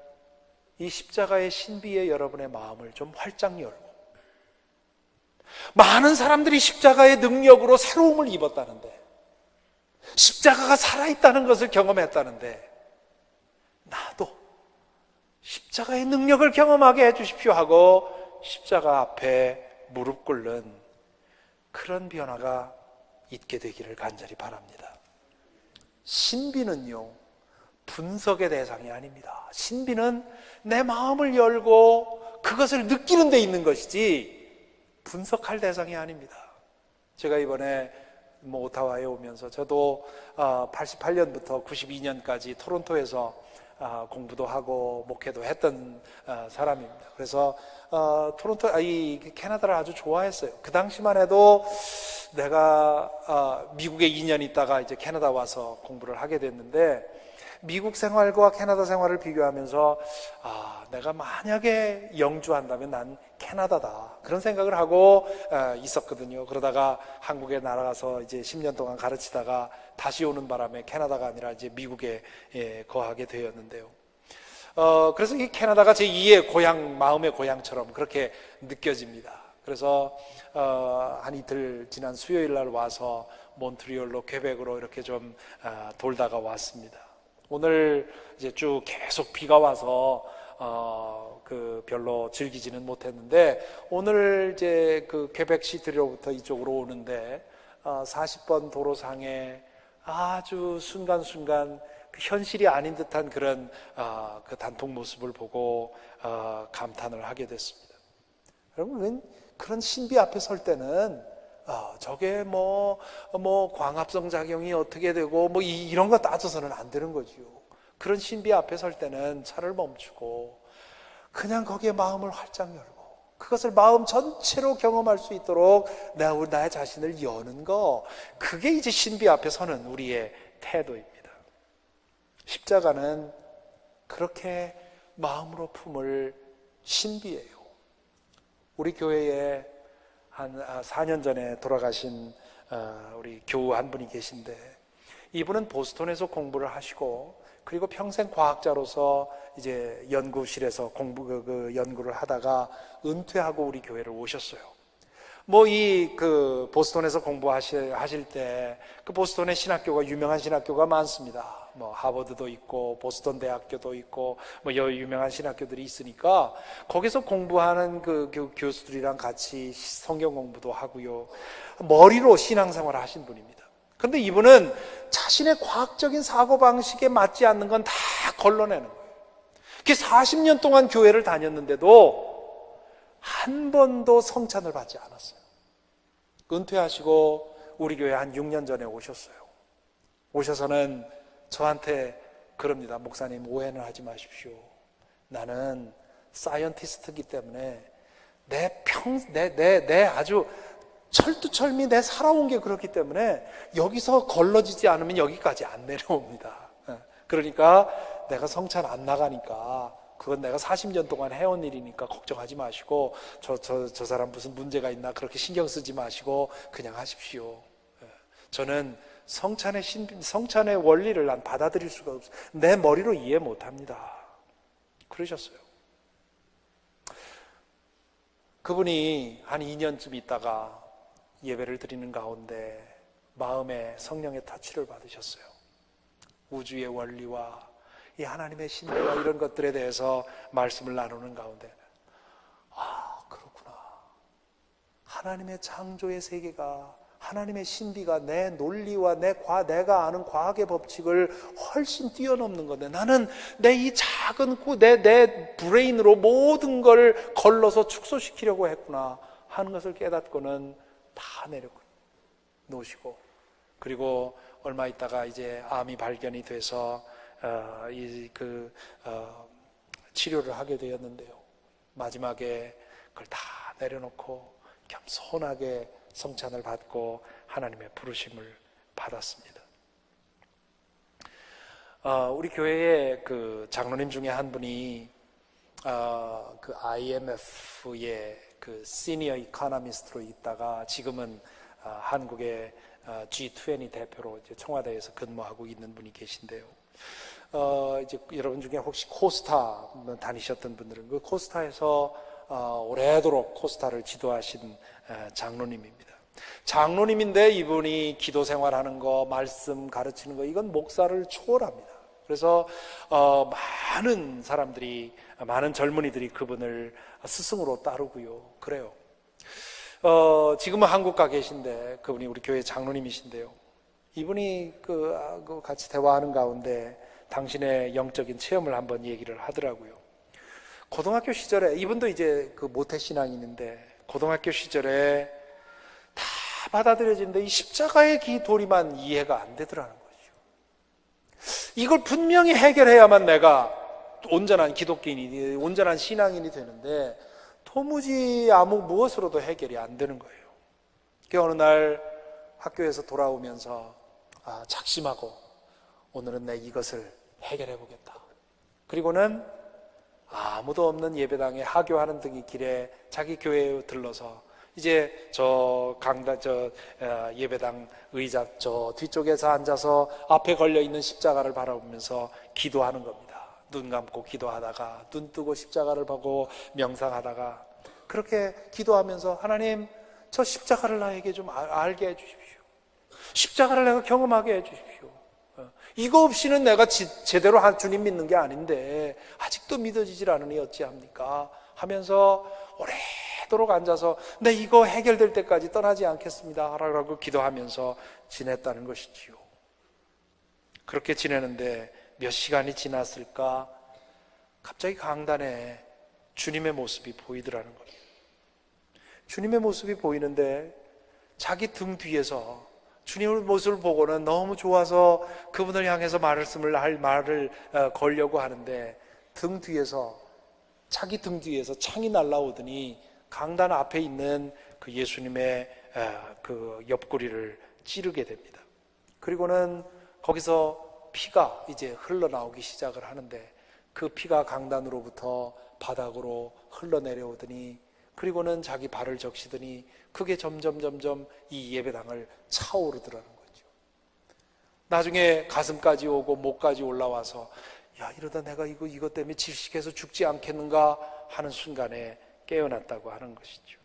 이 십자가의 신비에 여러분의 마음을 좀 활짝 열고, 많은 사람들이 십자가의 능력으로 새로움을 입었다는데, 십자가가 살아있다는 것을 경험했다는데, 나도 십자가의 능력을 경험하게 해주십시오 하고 십자가 앞에 무릎 꿇는 그런 변화가 있게 되기를 간절히 바랍니다. 신비는요, 분석의 대상이 아닙니다. 신비는 내 마음을 열고 그것을 느끼는 데 있는 것이지 분석할 대상이 아닙니다. 제가 이번에 오타와에 오면서 저도 88년부터 92년까지 토론토에서 공부도 하고 목회도 했던 사람입니다. 그래서 이 캐나다를 아주 좋아했어요. 그 당시만 해도 내가 미국에 2년 있다가 이제 캐나다 와서 공부를 하게 됐는데, 미국 생활과 캐나다 생활을 비교하면서 내가 만약에 영주한다면 난 캐나다다, 그런 생각을 하고 있었거든요. 그러다가 한국에 날아가서 이제 10년 동안 가르치다가 다시 오는 바람에 캐나다가 아니라 이제 미국에 거하게 되었는데요. 그래서 이 캐나다가 제 2의 고향, 마음의 고향처럼 그렇게 느껴집니다. 그래서 한 이틀 지난 수요일 날 와서 몬트리올로, 퀘벡으로 이렇게 좀 돌다가 왔습니다. 오늘 이제 쭉 계속 비가 와서 별로 즐기지는 못했는데, 오늘 이제 그 퀘벡 시티로부터 이쪽으로 오는데 40번 도로상에 아주 순간순간 그 현실이 아닌 듯한 그런 그 단풍 모습을 보고 감탄을 하게 됐습니다. 여러분, 그런 신비 앞에 설 때는 저게 광합성 작용이 어떻게 되고 이런 거 따져서는 안 되는 거지요. 그런 신비 앞에 설 때는 차를 멈추고 그냥 거기에 마음을 활짝 열고 그것을 마음 전체로 경험할 수 있도록 나의 자신을 여는 거, 그게 이제 신비 앞에 서는 우리의 태도입니다. 십자가는 그렇게 마음으로 품을 신비예요. 우리 교회에 한 4년 전에 돌아가신 우리 교우 한 분이 계신데, 이분은 보스턴에서 공부를 하시고 그리고 평생 과학자로서 이제 연구실에서 연구를 하다가 은퇴하고 우리 교회를 오셨어요. 보스턴에서 공부하실 때 그 보스턴의 신학교가 유명한 신학교가 많습니다. 하버드도 있고 보스턴 대학교도 있고 유명한 신학교들이 있으니까 거기서 공부하는 그 교수들이랑 같이 성경 공부도 하고요. 머리로 신앙생활을 하신 분입니다. 그런데 이분은 자신의 과학적인 사고방식에 맞지 않는 건 다 걸러내는 거예요. 40년 동안 교회를 다녔는데도 한 번도 성찬을 받지 않았어요. 은퇴하시고 우리 교회 한 6년 전에 오셨어요. 오셔서는 저한테 그럽니다. 목사님, 오해는 하지 마십시오. 나는 사이언티스트이기 때문에 내 아주 철두철미 내 살아온 게 그렇기 때문에 여기서 걸러지지 않으면 여기까지 안 내려옵니다. 그러니까 내가 성찬 안 나가니까 그건 내가 40년 동안 해온 일이니까 걱정하지 마시고 저 사람 무슨 문제가 있나 그렇게 신경 쓰지 마시고 그냥 하십시오. 저는 성찬의 원리를 난 받아들일 수가 없어요. 내 머리로 이해 못합니다. 그러셨어요. 그분이 한 2년쯤 있다가 예배를 드리는 가운데 마음에 성령의 터치를 받으셨어요. 우주의 원리와 이 하나님의 신비와 이런 것들에 대해서 말씀을 나누는 가운데 그렇구나. 하나님의 창조의 세계가, 하나님의 신비가 내 논리와 내가 아는 과학의 법칙을 훨씬 뛰어넘는 건데 나는 내 이 작은 내 브레인으로 모든 걸 걸러서 축소시키려고 했구나 하는 것을 깨닫고는 다 내려놓으시고, 그리고 얼마 있다가 이제 암이 발견이 돼서 치료를 하게 되었는데요. 마지막에 그걸 다 내려놓고 겸손하게 성찬을 받고 하나님의 부르심을 받았습니다. 우리 교회의 그 장로님 중에 한 분이 그 IMF의 그 시니어 이코노미스트로 있다가 지금은 한국의 G20 대표로 이제 청와대에서 근무하고 있는 분이 계신데요. 이제 여러분 중에 혹시 코스타 다니셨던 분들은 그 코스타에서 오래도록 코스타를 지도하신 장로님입니다. 장로님인데 이분이 기도 생활하는 거, 말씀 가르치는 거, 이건 목사를 초월합니다. 그래서 많은 사람들이, 많은 젊은이들이 그분을 스승으로 따르고요. 그래요. 지금은 한국 가 계신데 그분이 우리 교회 장로님이신데요. 이분이 같이 대화하는 가운데 당신의 영적인 체험을 한번 얘기를 하더라고요. 고등학교 시절에, 이분도 이제 그 모태신앙인인데 고등학교 시절에 다 받아들여지는데 이 십자가의 도리만 이해가 안 되더라는 거죠. 이걸 분명히 해결해야만 내가 온전한 기독교인이, 온전한 신앙인이 되는데 도무지 무엇으로도 해결이 안 되는 거예요. 어느 날 학교에서 돌아오면서 작심하고 오늘은 내 이것을 해결해 보겠다. 그리고는 아무도 없는 예배당에 하교하는 등의 길에 자기 교회에 들러서 이제 예배당 의자 저 뒤쪽에서 앉아서 앞에 걸려있는 십자가를 바라보면서 기도하는 겁니다. 눈 감고 기도하다가 눈 뜨고 십자가를 보고 명상하다가 그렇게 기도하면서 하나님, 저 십자가를 나에게 좀 알게 해주십시오. 십자가를 내가 경험하게 해주십시오. 이거 없이는 내가 제대로 주님 믿는 게 아닌데 아직도 믿어지질 않으니 어찌합니까? 하면서 오래도록 앉아서 내 이거 해결될 때까지 떠나지 않겠습니다 라고 기도하면서 지냈다는 것이지요. 그렇게 지내는데 몇 시간이 지났을까 갑자기 강단에 주님의 모습이 보이더라는 거예요. 주님의 모습이 보이는데 자기 등 뒤에서 주님의 모습을 보고는 너무 좋아서 그분을 향해서 말을 걸려고 하는데 등 뒤에서, 자기 등 뒤에서 창이 날라오더니 강단 앞에 있는 그 예수님의 그 옆구리를 찌르게 됩니다. 그리고는 거기서 피가 이제 흘러나오기 시작을 하는데 그 피가 강단으로부터 바닥으로 흘러내려오더니 그리고는 자기 발을 적시더니 그게 점점 이 예배당을 차오르더라는 거죠. 나중에 가슴까지 오고 목까지 올라와서 야, 이러다 내가 이것 때문에 질식해서 죽지 않겠는가 하는 순간에 깨어났다고 하는 것이죠.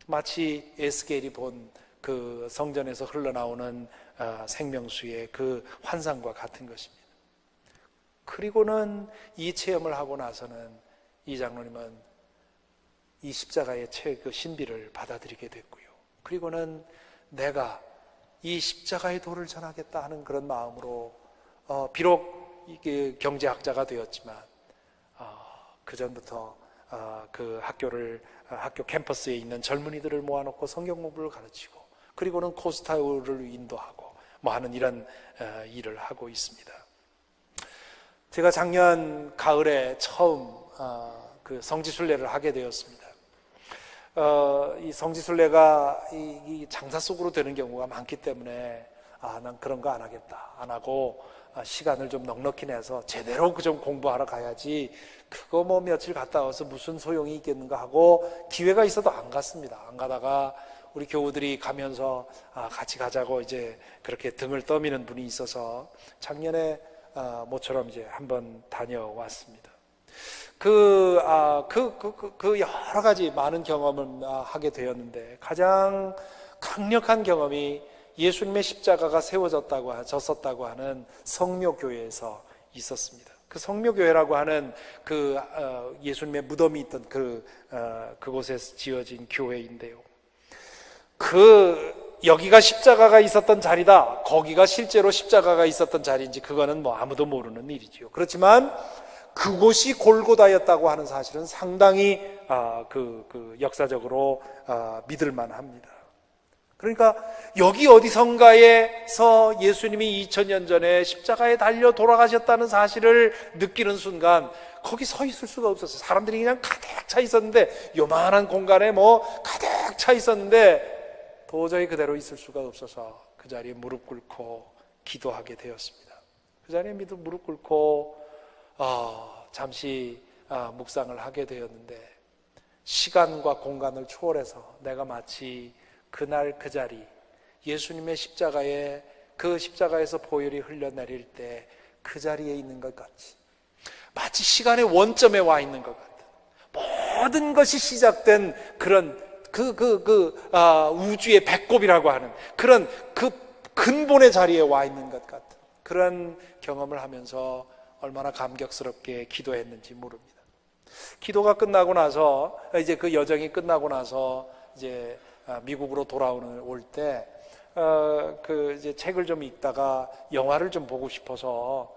마치 에스겔이 본 그 성전에서 흘러나오는 생명수의 그 환상과 같은 것입니다. 그리고는 이 체험을 하고 나서는 이 장로님은 이 십자가의 그 신비를 받아들이게 됐고요. 그리고는 내가 이 십자가의 도를 전하겠다 하는 그런 마음으로 비록 이게 경제학자가 되었지만 그 전부터 그 학교 캠퍼스에 있는 젊은이들을 모아놓고 성경 공부를 가르치고 그리고는 코스타우를 인도하고 하는 이런 일을 하고 있습니다. 제가 작년 가을에 처음 그 성지순례를 하게 되었습니다. 이 성지순례가 이 장사 속으로 되는 경우가 많기 때문에 난 그런 거 안 하겠다, 안 하고 시간을 좀 넉넉히 내서 제대로 좀 공부하러 가야지, 그거 며칠 갔다 와서 무슨 소용이 있겠는가 하고 기회가 있어도 안 갔습니다. 안 가다가 우리 교우들이 가면서 같이 가자고 이제 그렇게 등을 떠미는 분이 있어서 작년에 모처럼 이제 한번 다녀왔습니다. 그 여러 가지 많은 경험을 하게 되었는데 가장 강력한 경험이 예수님의 십자가가 졌었다고 하는 성묘교회에서 있었습니다. 그 성묘교회라고 하는 그 예수님의 무덤이 있던 그곳에서 지어진 교회인데요. 여기가 십자가가 있었던 자리다, 거기가 실제로 십자가가 있었던 자리인지 그거는 아무도 모르는 일이지요. 그렇지만 그곳이 골고다였다고 하는 사실은 상당히 역사적으로 믿을만 합니다. 그러니까 여기 어디선가에서 예수님이 2000년 전에 십자가에 달려 돌아가셨다는 사실을 느끼는 순간 거기 서 있을 수가 없었어요. 사람들이 그냥 가득 차 있었는데, 요만한 공간에 가득 차 있었는데 도저히 그대로 있을 수가 없어서 그 자리에 무릎 꿇고 기도하게 되었습니다. 그 자리에 무릎 꿇고 잠시 묵상을 하게 되었는데, 시간과 공간을 초월해서 내가 마치 그날 그 자리, 예수님의 십자가에서 보혈이 흘러내릴 때 그 자리에 있는 것 같이, 마치 시간의 원점에 와 있는 것 같은, 모든 것이 시작된 그런 우주의 배꼽이라고 하는 그런 그 근본의 자리에 와 있는 것 같은 그런 경험을 하면서 얼마나 감격스럽게 기도했는지 모릅니다. 기도가 끝나고 나서, 이제 그 여정이 끝나고 나서 이제 미국으로 올 때 이제 책을 좀 읽다가 영화를 좀 보고 싶어서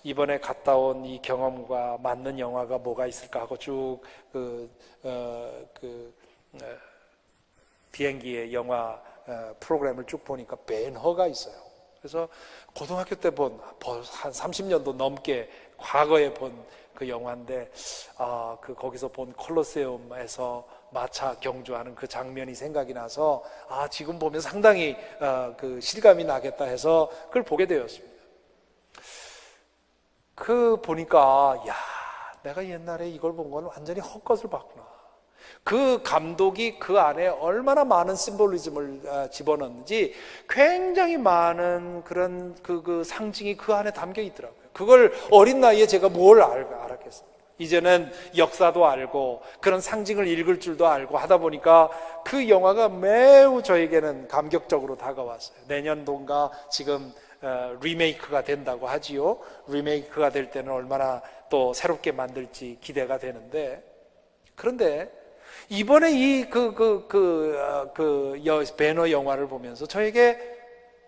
이번에 갔다 온 이 경험과 맞는 영화가 뭐가 있을까 하고 쭉 비행기의 영화 프로그램을 쭉 보니까 벤허가 있어요. 그래서 고등학교 때 한 30년도 넘게 과거에 본 그 영화인데, 거기서 본 콜로세움에서 마차 경주하는 그 장면이 생각이 나서, 지금 보면 상당히 실감이 나겠다 해서 그걸 보게 되었습니다. 보니까, 내가 옛날에 이걸 본 건 완전히 헛것을 봤구나. 그 감독이 그 안에 얼마나 많은 심볼리즘을 집어넣는지 굉장히 많은 그런 그 상징이 그 안에 담겨 있더라고요. 그걸 어린 나이에 제가 뭘 알았겠어요. 이제는 역사도 알고 그런 상징을 읽을 줄도 알고 하다 보니까 그 영화가 매우 저에게는 감격적으로 다가왔어요. 내년도인가 지금 리메이크가 된다고 하지요. 리메이크가 될 때는 얼마나 또 새롭게 만들지 기대가 되는데, 그런데 이번에 이 배너 영화를 보면서 저에게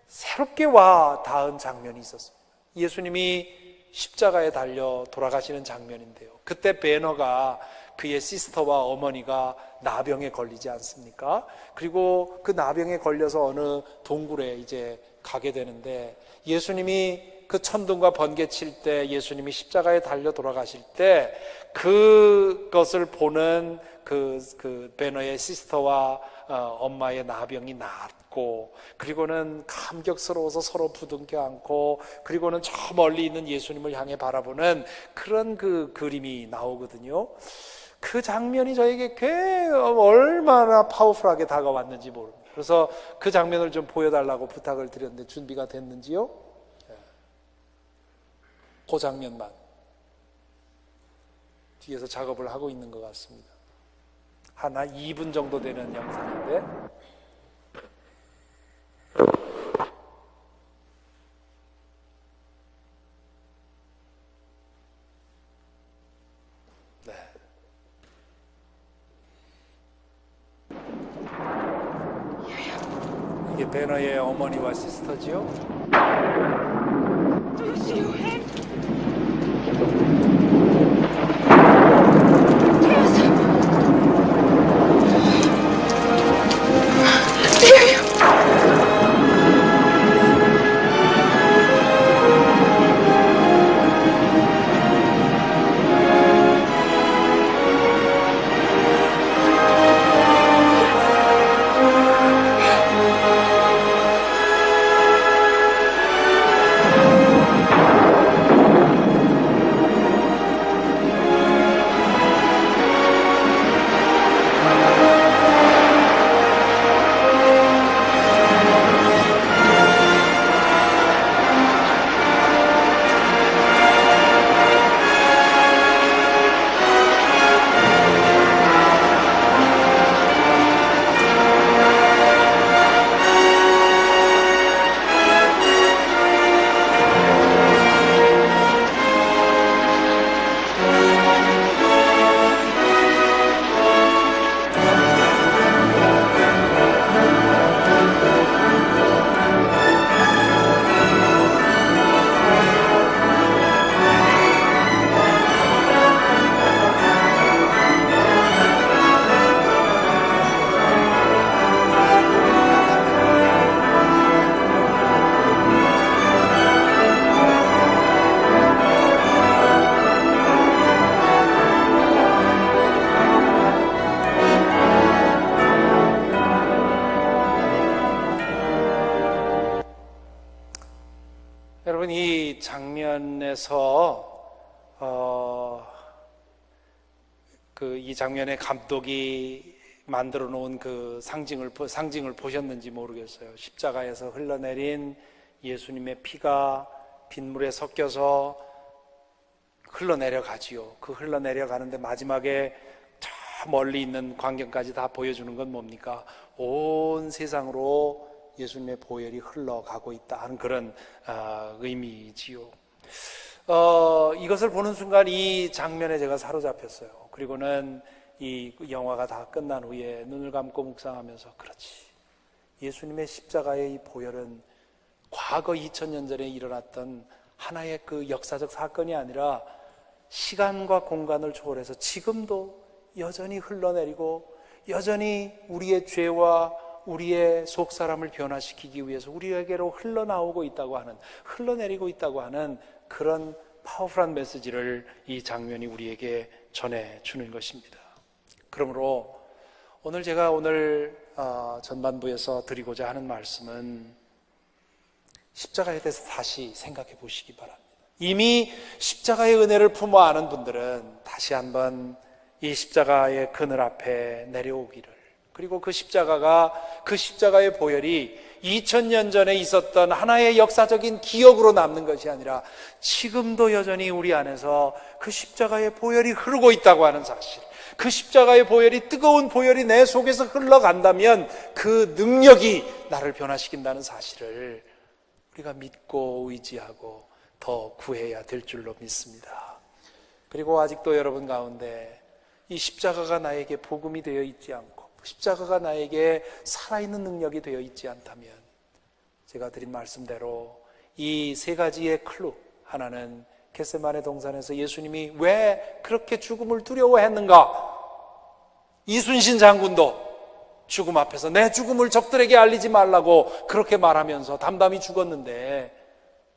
새롭게 와 닿은 장면이 있었습니다. 예수님이 십자가에 달려 돌아가시는 장면인데요. 그때 베너가 그의 시스터와 어머니가 나병에 걸리지 않습니까? 그리고 그 나병에 걸려서 어느 동굴에 이제 가게 되는데, 예수님이 그 천둥과 번개 칠 때, 예수님이 십자가에 달려 돌아가실 때 그것을 보는 그 베너의 시스터와 엄마의 나병이 낫고, 그리고는 감격스러워서 서로 부둥켜 안고, 그리고는 저 멀리 있는 예수님을 향해 바라보는 그런 그 그림이 나오거든요. 그 장면이 저에게 얼마나 파워풀하게 다가왔는지 모릅니다. 그래서 그 장면을 좀 보여달라고 부탁을 드렸는데 준비가 됐는지요? 그 장면만 뒤에서 작업을 하고 있는 것 같습니다. 한 2분 정도 되는 영상인데, 네. 이게 베너의 어머니와 시스터지요? 여러분, 이 장면에서 이 장면의 감독이 만들어 놓은 그 상징을 보셨는지 모르겠어요. 십자가에서 흘러내린 예수님의 피가 빗물에 섞여서 흘러내려가지요. 그 흘러내려가는데 마지막에 저 멀리 있는 광경까지 다 보여주는 건 뭡니까? 온 세상으로 예수님의 보혈이 흘러가고 있다 하는 그런 의미지요. 이것을 보는 순간 이 장면에 제가 사로잡혔어요. 그리고는 이 영화가 다 끝난 후에 눈을 감고 묵상하면서, 그렇지, 예수님의 십자가의 이 보혈은 과거 2000년 전에 일어났던 하나의 그 역사적 사건이 아니라 시간과 공간을 초월해서 지금도 여전히 흘러내리고, 여전히 우리의 죄와 우리의 속사람을 변화시키기 위해서 우리에게로 흘러내리고 있다고 하는 그런 파워풀한 메시지를 이 장면이 우리에게 전해주는 것입니다. 그러므로 제가 오늘 전반부에서 드리고자 하는 말씀은 십자가에 대해서 다시 생각해 보시기 바랍니다. 이미 십자가의 은혜를 품어 아는 분들은 다시 한번 이 십자가의 그늘 앞에 내려오기를, 그리고 그 십자가의 보혈이 2000년 전에 있었던 하나의 역사적인 기억으로 남는 것이 아니라 지금도 여전히 우리 안에서 그 십자가의 보혈이 흐르고 있다고 하는 사실, 그 십자가의 보혈이, 뜨거운 보혈이 내 속에서 흘러간다면 그 능력이 나를 변화시킨다는 사실을 우리가 믿고 의지하고 더 구해야 될 줄로 믿습니다. 그리고 아직도 여러분 가운데 이 십자가가 나에게 복음이 되어 있지 않고, 십자가가 나에게 살아있는 능력이 되어 있지 않다면, 제가 드린 말씀대로 이 세 가지의 클루, 하나는 겟세마네 동산에서 예수님이 왜 그렇게 죽음을 두려워했는가? 이순신 장군도 죽음 앞에서 내 죽음을 적들에게 알리지 말라고 그렇게 말하면서 담담히 죽었는데,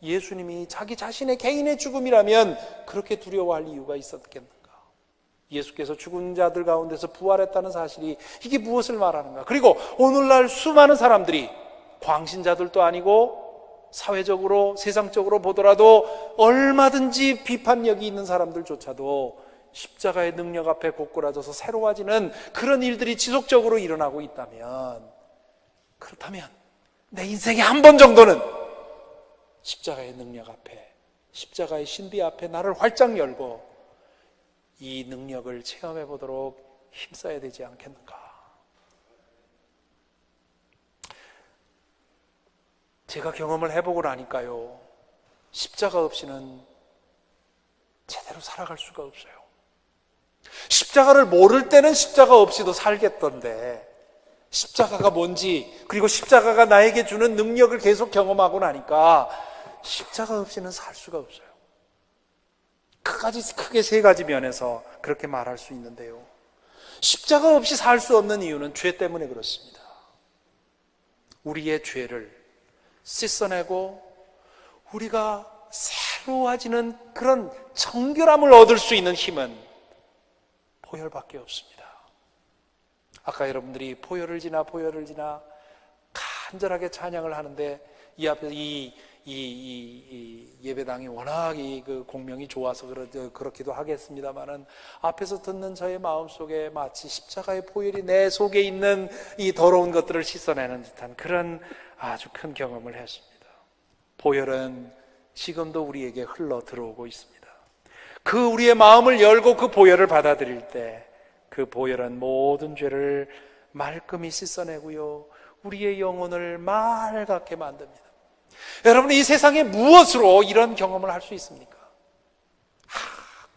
예수님이 자기 자신의 개인의 죽음이라면 그렇게 두려워할 이유가 있었겠는가? 예수께서 죽은 자들 가운데서 부활했다는 사실이 이게 무엇을 말하는가? 그리고 오늘날 수많은 사람들이, 광신자들도 아니고 사회적으로 세상적으로 보더라도 얼마든지 비판력이 있는 사람들조차도 십자가의 능력 앞에 고꾸라져서 새로워지는 그런 일들이 지속적으로 일어나고 있다면, 그렇다면 내 인생에 한 번 정도는 십자가의 능력 앞에, 십자가의 신비 앞에 나를 활짝 열고 이 능력을 체험해 보도록 힘써야 되지 않겠는가? 제가 경험을 해보고 나니까요, 십자가 없이는 제대로 살아갈 수가 없어요. 십자가를 모를 때는 십자가 없이도 살겠던데, 십자가가 뭔지, 그리고 십자가가 나에게 주는 능력을 계속 경험하고 나니까 십자가 없이는 살 수가 없어요. 크게 세 가지 면에서 그렇게 말할 수 있는데요, 십자가 없이 살 수 없는 이유는 죄 때문에 그렇습니다. 우리의 죄를 씻어내고 우리가 새로워지는 그런 정결함을 얻을 수 있는 힘은 보혈밖에 없습니다. 아까 여러분들이 보혈을 지나 간절하게 찬양을 하는데, 이 앞에서 이 예배당이 워낙 그 공명이 좋아서 그렇기도 하겠습니다만은, 앞에서 듣는 저의 마음속에 마치 십자가의 보혈이 내 속에 있는 이 더러운 것들을 씻어내는 듯한 그런 아주 큰 경험을 했습니다. 보혈은 지금도 우리에게 흘러 들어오고 있습니다. 그 우리의 마음을 열고 그 보혈을 받아들일 때, 그 보혈은 모든 죄를 말끔히 씻어내고요, 우리의 영혼을 맑게 만듭니다. 여러분, 이 세상에 무엇으로 이런 경험을 할 수 있습니까?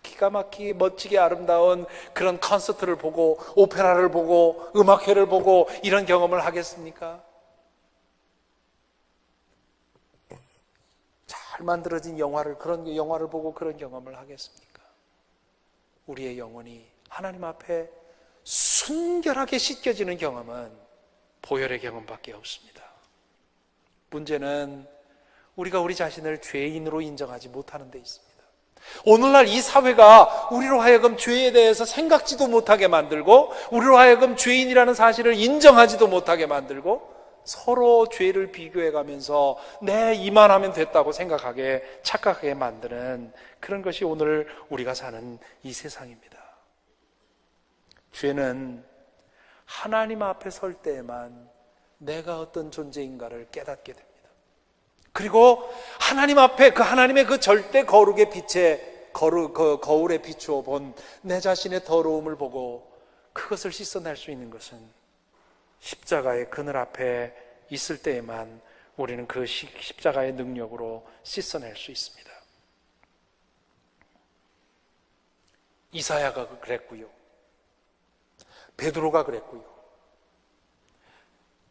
기가 막히게 멋지게 아름다운 그런 콘서트를 보고, 오페라를 보고, 음악회를 보고 이런 경험을 하겠습니까? 잘 만들어진 그런 영화를 보고 그런 경험을 하겠습니까? 우리의 영혼이 하나님 앞에 순결하게 씻겨지는 경험은 보혈의 경험밖에 없습니다. 문제는 우리가 우리 자신을 죄인으로 인정하지 못하는 데 있습니다. 오늘날 이 사회가 우리로 하여금 죄에 대해서 생각지도 못하게 만들고, 우리로 하여금 죄인이라는 사실을 인정하지도 못하게 만들고, 서로 죄를 비교해가면서 내 이만하면 됐다고 착각하게 만드는 그런 것이 오늘 우리가 사는 이 세상입니다. 죄는 하나님 앞에 설 때에만 내가 어떤 존재인가를 깨닫게 됩니다. 그리고 하나님 앞에 하나님의 그 절대 거룩의 빛에 거울에 비추어 본 내 자신의 더러움을 보고 그것을 씻어낼 수 있는 것은 십자가의 그늘 앞에 있을 때에만 우리는 그 십자가의 능력으로 씻어낼 수 있습니다. 이사야가 그랬고요, 베드로가 그랬고요.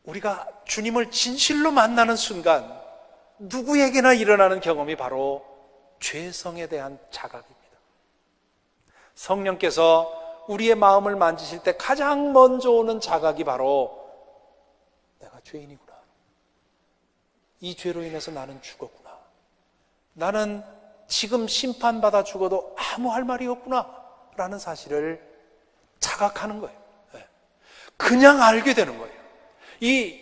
우리가 주님을 진실로 만나는 순간 누구에게나 일어나는 경험이 바로 죄성에 대한 자각입니다. 성령께서 우리의 마음을 만지실 때 가장 먼저 오는 자각이 바로 내가 죄인이구나, 이 죄로 인해서 나는 죽었구나, 나는 지금 심판받아 죽어도 아무 할 말이 없구나 라는 사실을 자각하는 거예요. 그냥 알게 되는 거예요. 이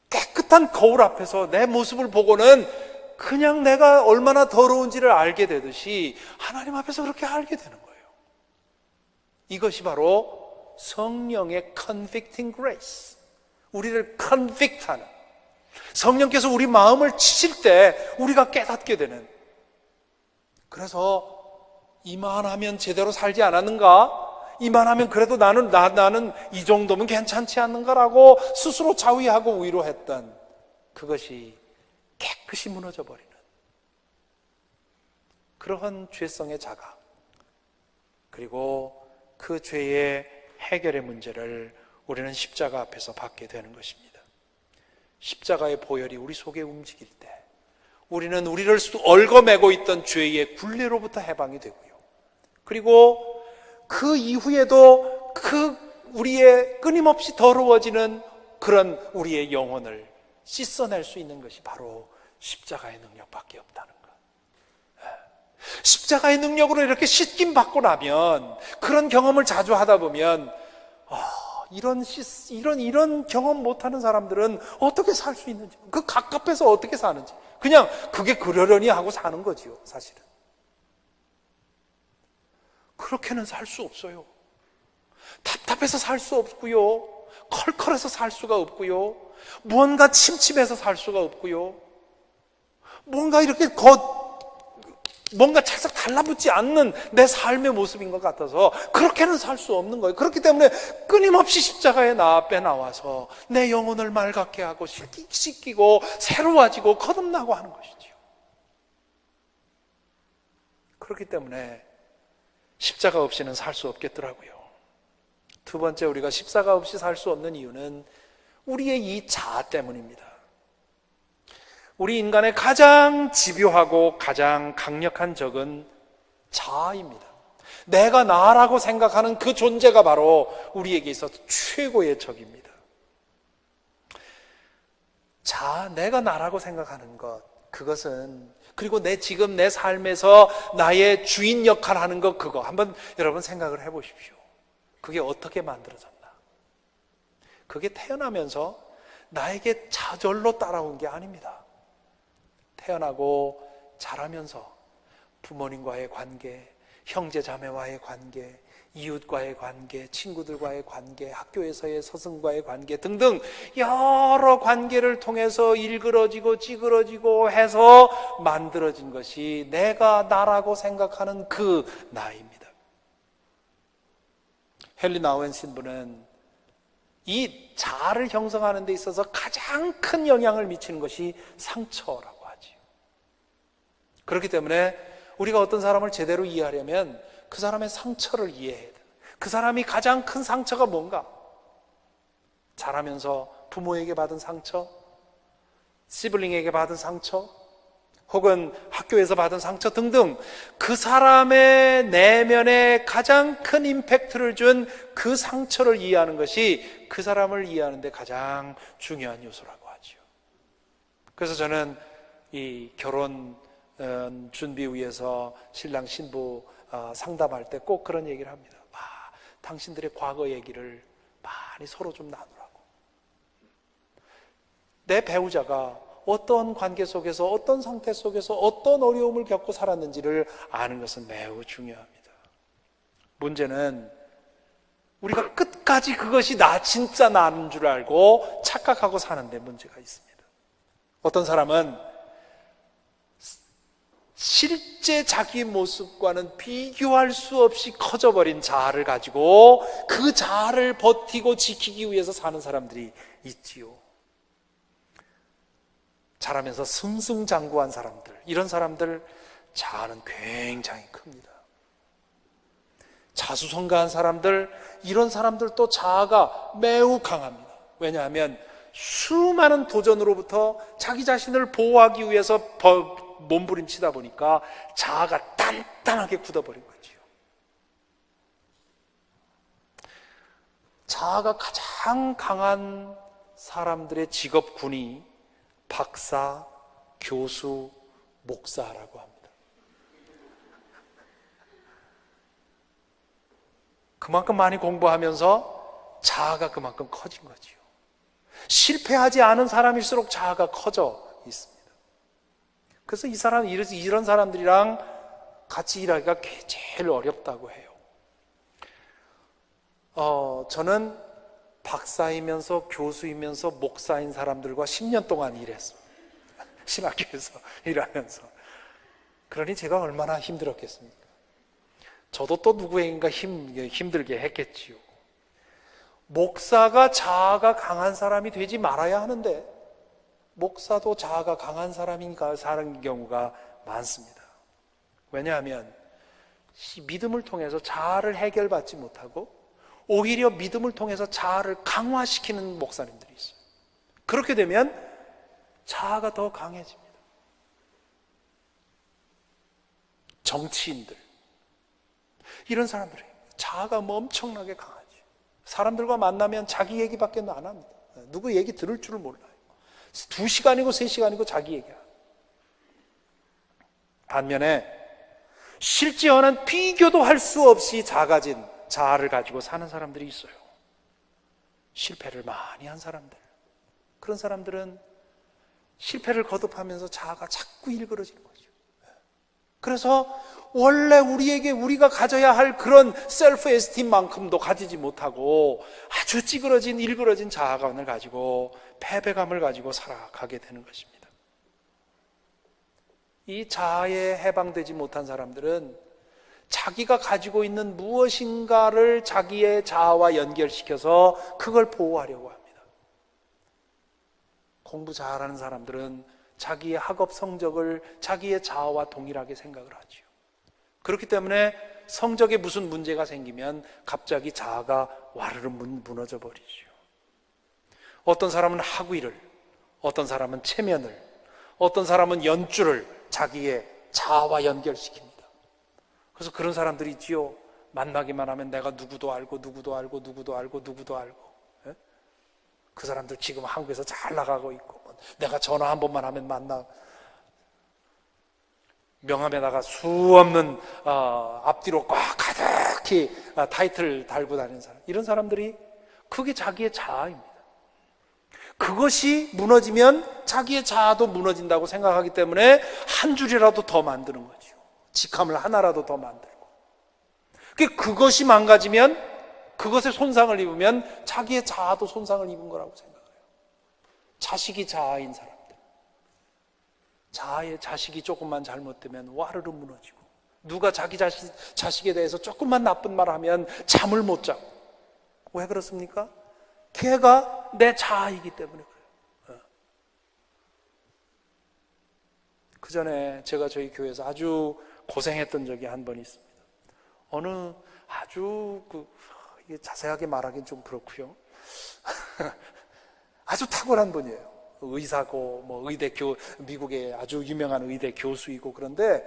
깨끗한 거울 앞에서 내 모습을 보고는 그냥 내가 얼마나 더러운지를 알게 되듯이 하나님 앞에서 그렇게 알게 되는 거예요. 이것이 바로 성령의 convicting grace, 우리를 convict하는, 성령께서 우리 마음을 치실 때 우리가 깨닫게 되는, 그래서 이만하면 제대로 살지 않았는가? 이만하면 그래도 나는 이 정도면 괜찮지 않는가라고 스스로 자위하고 위로했던 그것이 깨끗이 무너져 버리는 그러한 죄성의 자각, 그리고 그 죄의 해결의 문제를 우리는 십자가 앞에서 받게 되는 것입니다. 십자가의 보혈이 우리 속에 움직일 때, 우리는 우리를 얽어매고 있던 죄의 굴레로부터 해방이 되고요. 그리고 그 이후에도 그 우리의 끊임없이 더러워지는 그런 우리의 영혼을 씻어낼 수 있는 것이 바로 십자가의 능력밖에 없다는 것. 십자가의 능력으로 이렇게 씻김 받고 나면, 그런 경험을 자주 하다 보면 이런 경험 못하는 사람들은 어떻게 살 수 있는지, 그 갑갑해서 어떻게 사는지, 그냥 그게 그러려니 하고 사는 거지요. 사실은 그렇게는 살 수 없어요. 답답해서 살 수 없고요, 컬컬해서 살 수가 없고요, 무언가 침침해서 살 수가 없고요, 뭔가 이렇게 뭔가 찰싹 달라붙지 않는 내 삶의 모습인 것 같아서 그렇게는 살 수 없는 거예요. 그렇기 때문에 끊임없이 십자가에 나 앞에 나와서 내 영혼을 맑게 하고 씻기고 새로워지고 거듭나고 하는 것이지요. 그렇기 때문에 십자가 없이는 살 수 없겠더라고요. 두 번째, 우리가 십자가 없이 살 수 없는 이유는 우리의 이 자아 때문입니다. 우리 인간의 가장 집요하고 가장 강력한 적은 자아입니다. 내가 나라고 생각하는 그 존재가 바로 우리에게 있어서 최고의 적입니다. 자아, 내가 나라고 생각하는 것, 그것은, 그리고 지금 내 삶에서 나의 주인 역할 하는 것, 그거 한번 여러분 생각을 해보십시오. 그게 어떻게 만들어졌나? 그게 태어나면서 나에게 저절로 따라온 게 아닙니다. 태어나고 자라면서 부모님과의 관계, 형제 자매와의 관계, 이웃과의 관계, 친구들과의 관계, 학교에서의 스승과의 관계 등등 여러 관계를 통해서 일그러지고 찌그러지고 해서 만들어진 것이 내가 나라고 생각하는 그 나입니다. 헨리 나우엔 신부는 이 자아를 형성하는 데 있어서 가장 큰 영향을 미치는 것이 상처라고 하지요. 그렇기 때문에 우리가 어떤 사람을 제대로 이해하려면 그 사람의 상처를 이해해야 돼요. 그 사람이 가장 큰 상처가 뭔가? 자라면서 부모에게 받은 상처, 시블링에게 받은 상처, 혹은 학교에서 받은 상처 등등, 그 사람의 내면에 가장 큰 임팩트를 준 그 상처를 이해하는 것이 그 사람을 이해하는 데 가장 중요한 요소라고 하죠. 그래서 저는 이 결혼 준비 위해서 신랑 신부 상담할 때 꼭 그런 얘기를 합니다. 당신들의 과거 얘기를 많이 서로 좀 나누라고. 내 배우자가 어떤 관계 속에서, 어떤 상태 속에서 어떤 어려움을 겪고 살았는지를 아는 것은 매우 중요합니다. 문제는 우리가 끝까지 그것이 나 진짜 나는 줄 알고 착각하고 사는데 문제가 있습니다. 어떤 사람은 실제 자기 모습과는 비교할 수 없이 커져버린 자아를 가지고 그 자아를 버티고 지키기 위해서 사는 사람들이 있지요. 자라면서 승승장구한 사람들, 이런 사람들 자아는 굉장히 큽니다. 자수성가한 사람들, 이런 사람들도 자아가 매우 강합니다. 왜냐하면 수많은 도전으로부터 자기 자신을 보호하기 위해서 몸부림치다 보니까 자아가 단단하게 굳어버린 거지요. 자아가 가장 강한 사람들의 직업군이 박사, 교수, 목사라고 합니다. 그만큼 많이 공부하면서 자아가 그만큼 커진 거지요. 실패하지 않은 사람일수록 자아가 커져 있습니다. 그래서 이런 사람들이랑 같이 일하기가 제일 어렵다고 해요. 저는 박사이면서 교수이면서 목사인 사람들과 10년 동안 일했습니다. 신학교에서 일하면서. 그러니 제가 얼마나 힘들었겠습니까? 저도 또 누구에겐가 힘들게 했겠지요. 목사가 자아가 강한 사람이 되지 말아야 하는데 목사도 자아가 강한 사람인가 사는 경우가 많습니다. 왜냐하면 믿음을 통해서 자아를 해결받지 못하고 오히려 믿음을 통해서 자아를 강화시키는 목사님들이 있어요. 그렇게 되면 자아가 더 강해집니다. 정치인들, 이런 사람들이 자아가 엄청나게 강하지. 사람들과 만나면 자기 얘기밖에 안 합니다. 누구 얘기 들을 줄을 몰라요. 2시간이고 3시간이고 자기 얘기야. 반면에 실제와는 비교도 할 수 없이 작아진 자아를 가지고 사는 사람들이 있어요. 실패를 많이 한 사람들. 그런 사람들은 실패를 거듭하면서 자아가 자꾸 일그러지는 거죠. 그래서 원래 우리가 가져야 할 그런 셀프 에스팀만큼도 가지지 못하고 아주 찌그러진 일그러진 자아감을 가지고 패배감을 가지고 살아가게 되는 것입니다. 이 자아에 해방되지 못한 사람들은 자기가 가지고 있는 무엇인가를 자기의 자아와 연결시켜서 그걸 보호하려고 합니다. 공부 잘하는 사람들은 자기의 학업 성적을 자기의 자아와 동일하게 생각을 하지요. 그렇기 때문에 성적에 무슨 문제가 생기면 갑자기 자아가 와르르 무너져 버리죠. 어떤 사람은 학위를, 어떤 사람은 체면을, 어떤 사람은 연주를 자기의 자아와 연결시킵니다. 그래서 그런 사람들이 있지요. 만나기만 하면 내가 누구도 알고 누구도 알고 누구도 알고 누구도 알고. 예? 그 사람들 지금 한국에서 잘 나가고 있고, 내가 전화 한 번만 하면 만나. 명함에다가 수없는 앞뒤로 꽉 가득히 타이틀 달고 다니는 사람, 이런 사람들이 그게 자기의 자아입니다. 그것이 무너지면 자기의 자아도 무너진다고 생각하기 때문에 한 줄이라도 더 만드는 거죠. 직함을 하나라도 더 만들고. 그것이 망가지면, 그것에 손상을 입으면 자기의 자아도 손상을 입은 거라고 생각해요. 자식이 자아인 사람들, 자아의 자식이 조금만 잘못되면 와르르 무너지고, 누가 자기 자식에 대해서 조금만 나쁜 말 하면 잠을 못 자고. 왜 그렇습니까? 걔가 내 자아이기 때문에 그래요. 그 전에 제가 저희 교회에서 아주 고생했던 적이 한 번 있습니다. 어느 아주 이게 자세하게 말하기는 좀 그렇고요. 아주 탁월한 분이에요. 의사고 미국의 아주 유명한 의대 교수이고, 그런데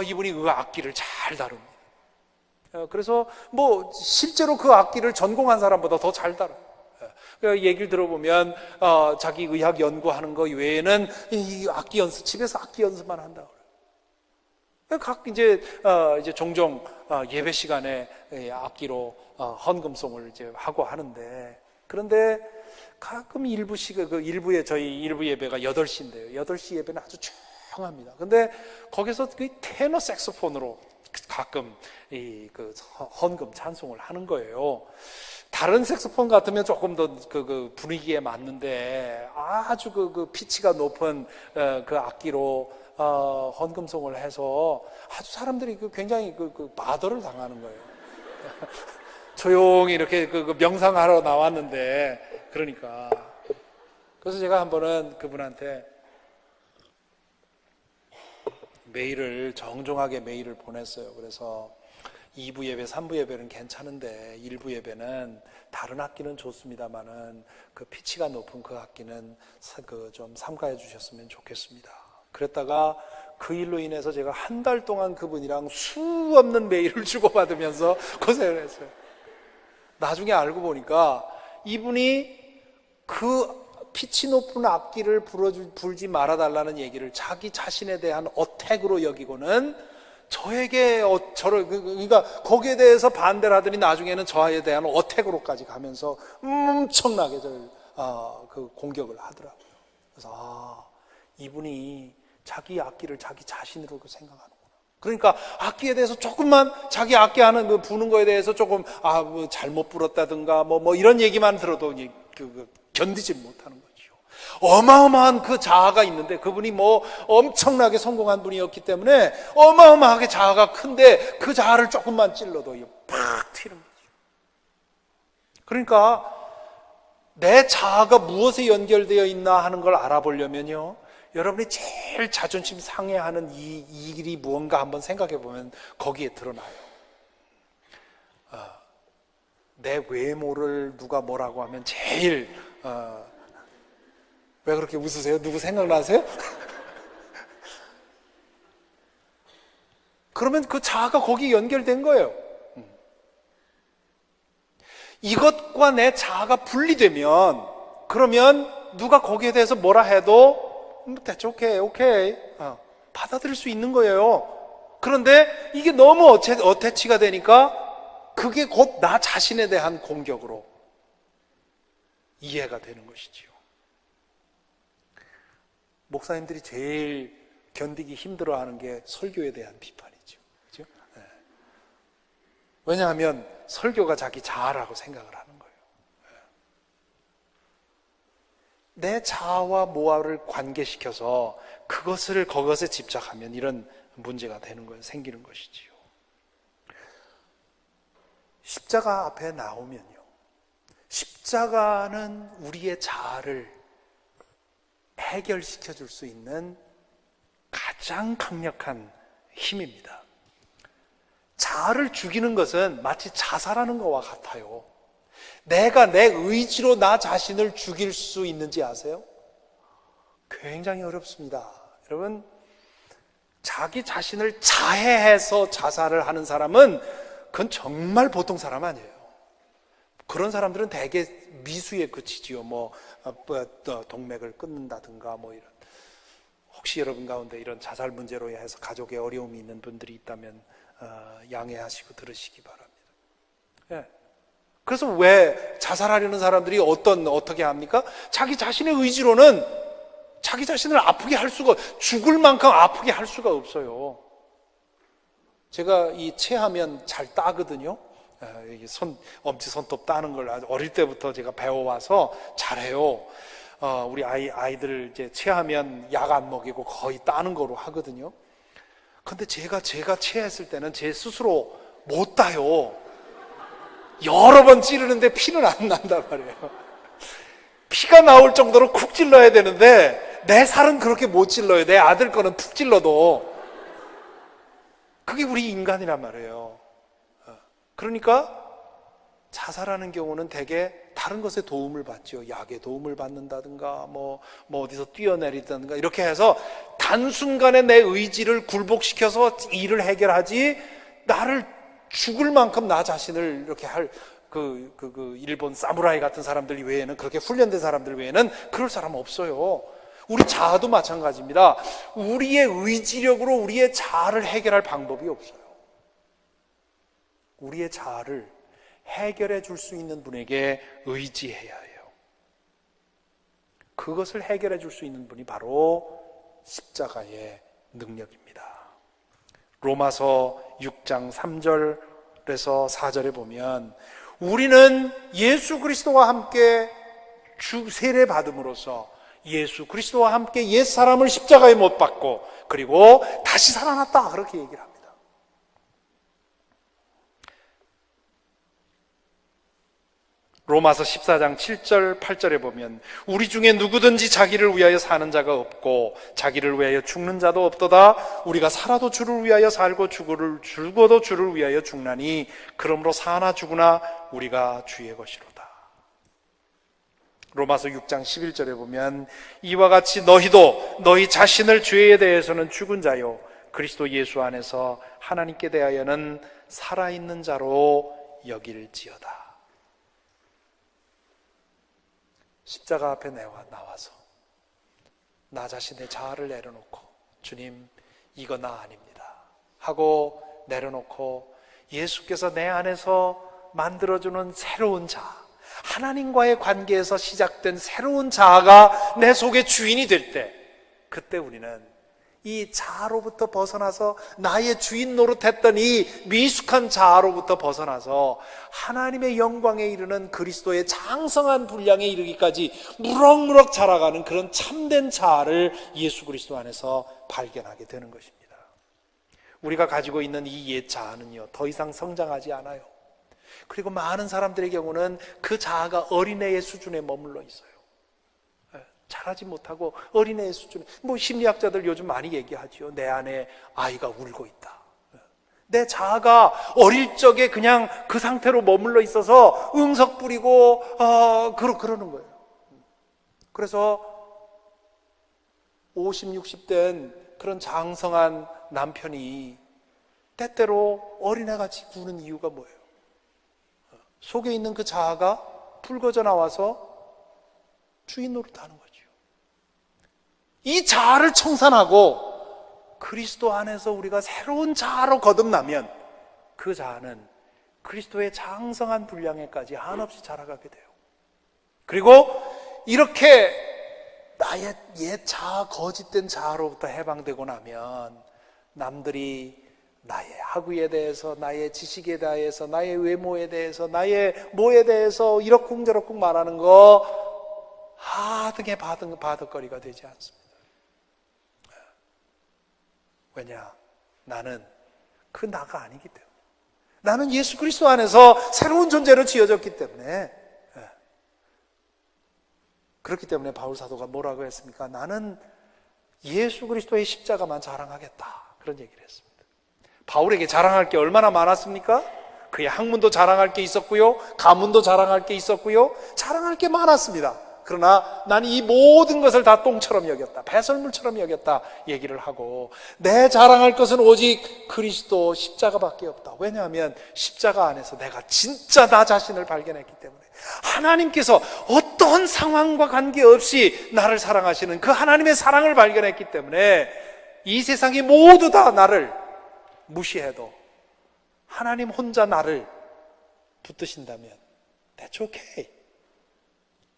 이분이 그 악기를 잘 다룹니다. 그래서 실제로 그 악기를 전공한 사람보다 더 잘 다뤄요. 얘기를 들어보면 자기 의학 연구하는 거 외에는 이 악기 연습, 집에서 악기 연습만 한다고 그래요. 이제 종종 예배 시간에 악기로 헌금송을 이제 하고 하는데, 그런데 가끔 일부에 저희 일부 예배가 8시인데요. 8시 예배는 아주 조용합니다. 근데 거기서 그 테너 색소폰으로 가끔 그 헌금 찬송을 하는 거예요. 다른 색소폰 같으면 조금 더 그 분위기에 맞는데 아주 그 피치가 높은 그 악기로 헌금송을 해서 아주 사람들이 굉장히 바더를 당하는 거예요. 조용히 이렇게 명상하러 나왔는데, 그러니까. 그래서 제가 한 번은 그분한테 정중하게 메일을 보냈어요. 그래서 2부 예배, 3부 예배는 괜찮은데 1부 예배는 다른 악기는 좋습니다만은 그 피치가 높은 그 악기는 좀 삼가해 주셨으면 좋겠습니다. 그랬다가 그 일로 인해서 제가 한 달 동안 그분이랑 수없는 메일을 주고받으면서 고생을 했어요. 나중에 알고 보니까 이분이 그 피치 높은 악기를 불지 말아달라는 얘기를 자기 자신에 대한 어택으로 여기고는 저에게 그러니까 거기에 대해서 반대를 하더니 나중에는 저에 대한 어택으로까지 가면서 엄청나게 저를 그 공격을 하더라고요. 그래서 이분이 자기 악기를 자기 자신으로 생각하는구나. 그러니까 악기에 대해서 조금만 자기 악기 하는 부는 거에 대해서 조금 잘못 불었다든가 이런 얘기만 들어도 견디지 못하는 거죠. 어마어마한 그 자아가 있는데 그분이 엄청나게 성공한 분이었기 때문에 어마어마하게 자아가 큰데 그 자아를 조금만 찔러도 팍 튀는 거죠. 그러니까 내 자아가 무엇에 연결되어 있나 하는 걸 알아보려면요, 여러분이 제일 자존심 상해하는 이 일이 무언가 한번 생각해 보면 거기에 드러나요. 내 외모를 누가 뭐라고 하면 제일 왜 그렇게 웃으세요? 누구 생각나세요? 그러면 그 자아가 거기 연결된 거예요. 이것과 내 자아가 분리되면, 그러면 누가 거기에 대해서 뭐라 해도 대충 오케이 받아들일 수 있는 거예요. 그런데 이게 너무 어태치가 되니까 그게 곧 나 자신에 대한 공격으로 이해가 되는 것이지요. 목사님들이 제일 견디기 힘들어하는 게 설교에 대한 비판이죠. 그렇죠? 네. 왜냐하면 설교가 자기 자아라고 생각을 하는 거예요. 네. 내 자아와 모아를 관계시켜서 그것에 집착하면 이런 문제가 되는 거예요. 생기는 것이지요. 십자가 앞에 나오면요, 십자가는 우리의 자아를 해결시켜 줄 수 있는 가장 강력한 힘입니다. 자아를 죽이는 것은 마치 자살하는 것과 같아요. 내가 내 의지로 나 자신을 죽일 수 있는지 아세요? 굉장히 어렵습니다. 여러분, 자기 자신을 자해해서 자살을 하는 사람은 그건 정말 보통 사람 아니에요. 그런 사람들은 대개 미수에 그치지요. 동맥을 끊는다든가 이런. 혹시 여러분 가운데 이런 자살 문제로 해서 가족에 어려움이 있는 분들이 있다면 양해하시고 들으시기 바랍니다. 예. 그래서 왜 자살하려는 사람들이 어떻게 합니까? 자기 자신의 의지로는 자기 자신을 아프게 할 수가, 죽을 만큼 아프게 할 수가 없어요. 제가 이 체하면 잘 따거든요. 엄지 손톱 따는 걸 아주 어릴 때부터 제가 배워와서 잘해요. 우리 아이들 이제 체하면 약 안 먹이고 거의 따는 거로 하거든요. 근데 제가 체했을 때는 제 스스로 못 따요. 여러 번 찌르는데 피는 안 난단 말이에요. 피가 나올 정도로 쿡 찔러야 되는데 내 살은 그렇게 못 찔러요. 내 아들 거는 푹 찔러도. 그게 우리 인간이란 말이에요. 그러니까 자살하는 경우는 대개 다른 것에 도움을 받죠. 약의 도움을 받는다든가 어디서 뛰어내리든가 이렇게 해서 단순간에 내 의지를 굴복시켜서 일을 해결하지, 나를 죽을 만큼 나 자신을 이렇게 할 일본 사무라이 같은 사람들 외에는, 그렇게 훈련된 사람들 외에는 그럴 사람 없어요. 우리 자아도 마찬가지입니다. 우리의 의지력으로 우리의 자아를 해결할 방법이 없어요. 우리의 자아를 해결해 줄 수 있는 분에게 의지해야 해요. 그것을 해결해 줄 수 있는 분이 바로 십자가의 능력입니다. 로마서 6장 3절에서 4절에 보면, 우리는 예수 그리스도와 함께 세례 받음으로써 예수 그리스도와 함께 옛사람을 십자가에 못 박고 그리고 다시 살아났다, 그렇게 얘기를 합니다. 로마서 14장 7절 8절에 보면, 우리 중에 누구든지 자기를 위하여 사는 자가 없고 자기를 위하여 죽는 자도 없도다. 우리가 살아도 주를 위하여 살고 죽어도 주를 위하여 죽나니 그러므로 사나 죽으나 우리가 주의 것이로다. 로마서 6장 11절에 보면, 이와 같이 너희도 너희 자신을 죄에 대해서는 죽은 자요 그리스도 예수 안에서 하나님께 대하여는 살아있는 자로 여길지어다. 십자가 앞에 나와서 나 자신의 자아를 내려놓고, 주님 이거 나 아닙니다 하고 내려놓고, 예수께서 내 안에서 만들어주는 새로운 자아, 하나님과의 관계에서 시작된 새로운 자아가 내 속의 주인이 될 때, 그때 우리는 이 자아로부터 벗어나서, 나의 주인 노릇했던 이 미숙한 자아로부터 벗어나서 하나님의 영광에 이르는 그리스도의 장성한 분량에 이르기까지 무럭무럭 자라가는 그런 참된 자아를 예수 그리스도 안에서 발견하게 되는 것입니다. 우리가 가지고 있는 이 옛 자아는요, 더 이상 성장하지 않아요. 그리고 많은 사람들의 경우는 그 자아가 어린애의 수준에 머물러 있어요. 자라지 못하고 어린애의 수준에, 심리학자들 요즘 많이 얘기하죠. 내 안에 아이가 울고 있다. 내 자아가 어릴 적에 그냥 그 상태로 머물러 있어서 응석 부리고 그러는 거예요. 그래서 50, 60된 그런 장성한 남편이 때때로 어린애같이 구는 이유가 뭐예요? 속에 있는 그 자아가 불거져 나와서 주인 노릇하는 거죠. 이 자아를 청산하고 그리스도 안에서 우리가 새로운 자아로 거듭나면 그 자아는 그리스도의 장성한 분량에까지 한없이 자라가게 돼요. 그리고 이렇게 나의 옛 자아, 거짓된 자아로부터 해방되고 나면 남들이 나의 학위에 대해서, 나의 지식에 대해서, 나의 외모에 대해서, 나의 뭐에 대해서 이러쿵저러쿵 말하는 거 하등의 바득거리가 되지 않습니다. 왜냐? 나는 그 나가 아니기 때문에. 나는 예수 그리스도 안에서 새로운 존재로 지어졌기 때문에. 그렇기 때문에 바울 사도가 뭐라고 했습니까? 나는 예수 그리스도의 십자가만 자랑하겠다. 그런 얘기를 했습니다. 바울에게 자랑할 게 얼마나 많았습니까? 그의 학문도 자랑할 게 있었고요, 가문도 자랑할 게 있었고요, 자랑할 게 많았습니다. 그러나 나는 이 모든 것을 다 똥처럼 여겼다, 배설물처럼 여겼다 얘기를 하고, 내 자랑할 것은 오직 그리스도 십자가밖에 없다. 왜냐하면 십자가 안에서 내가 진짜 나 자신을 발견했기 때문에, 하나님께서 어떤 상황과 관계없이 나를 사랑하시는 그 하나님의 사랑을 발견했기 때문에 이 세상이 모두 다 나를 무시해도 하나님 혼자 나를 붙드신다면 That's okay.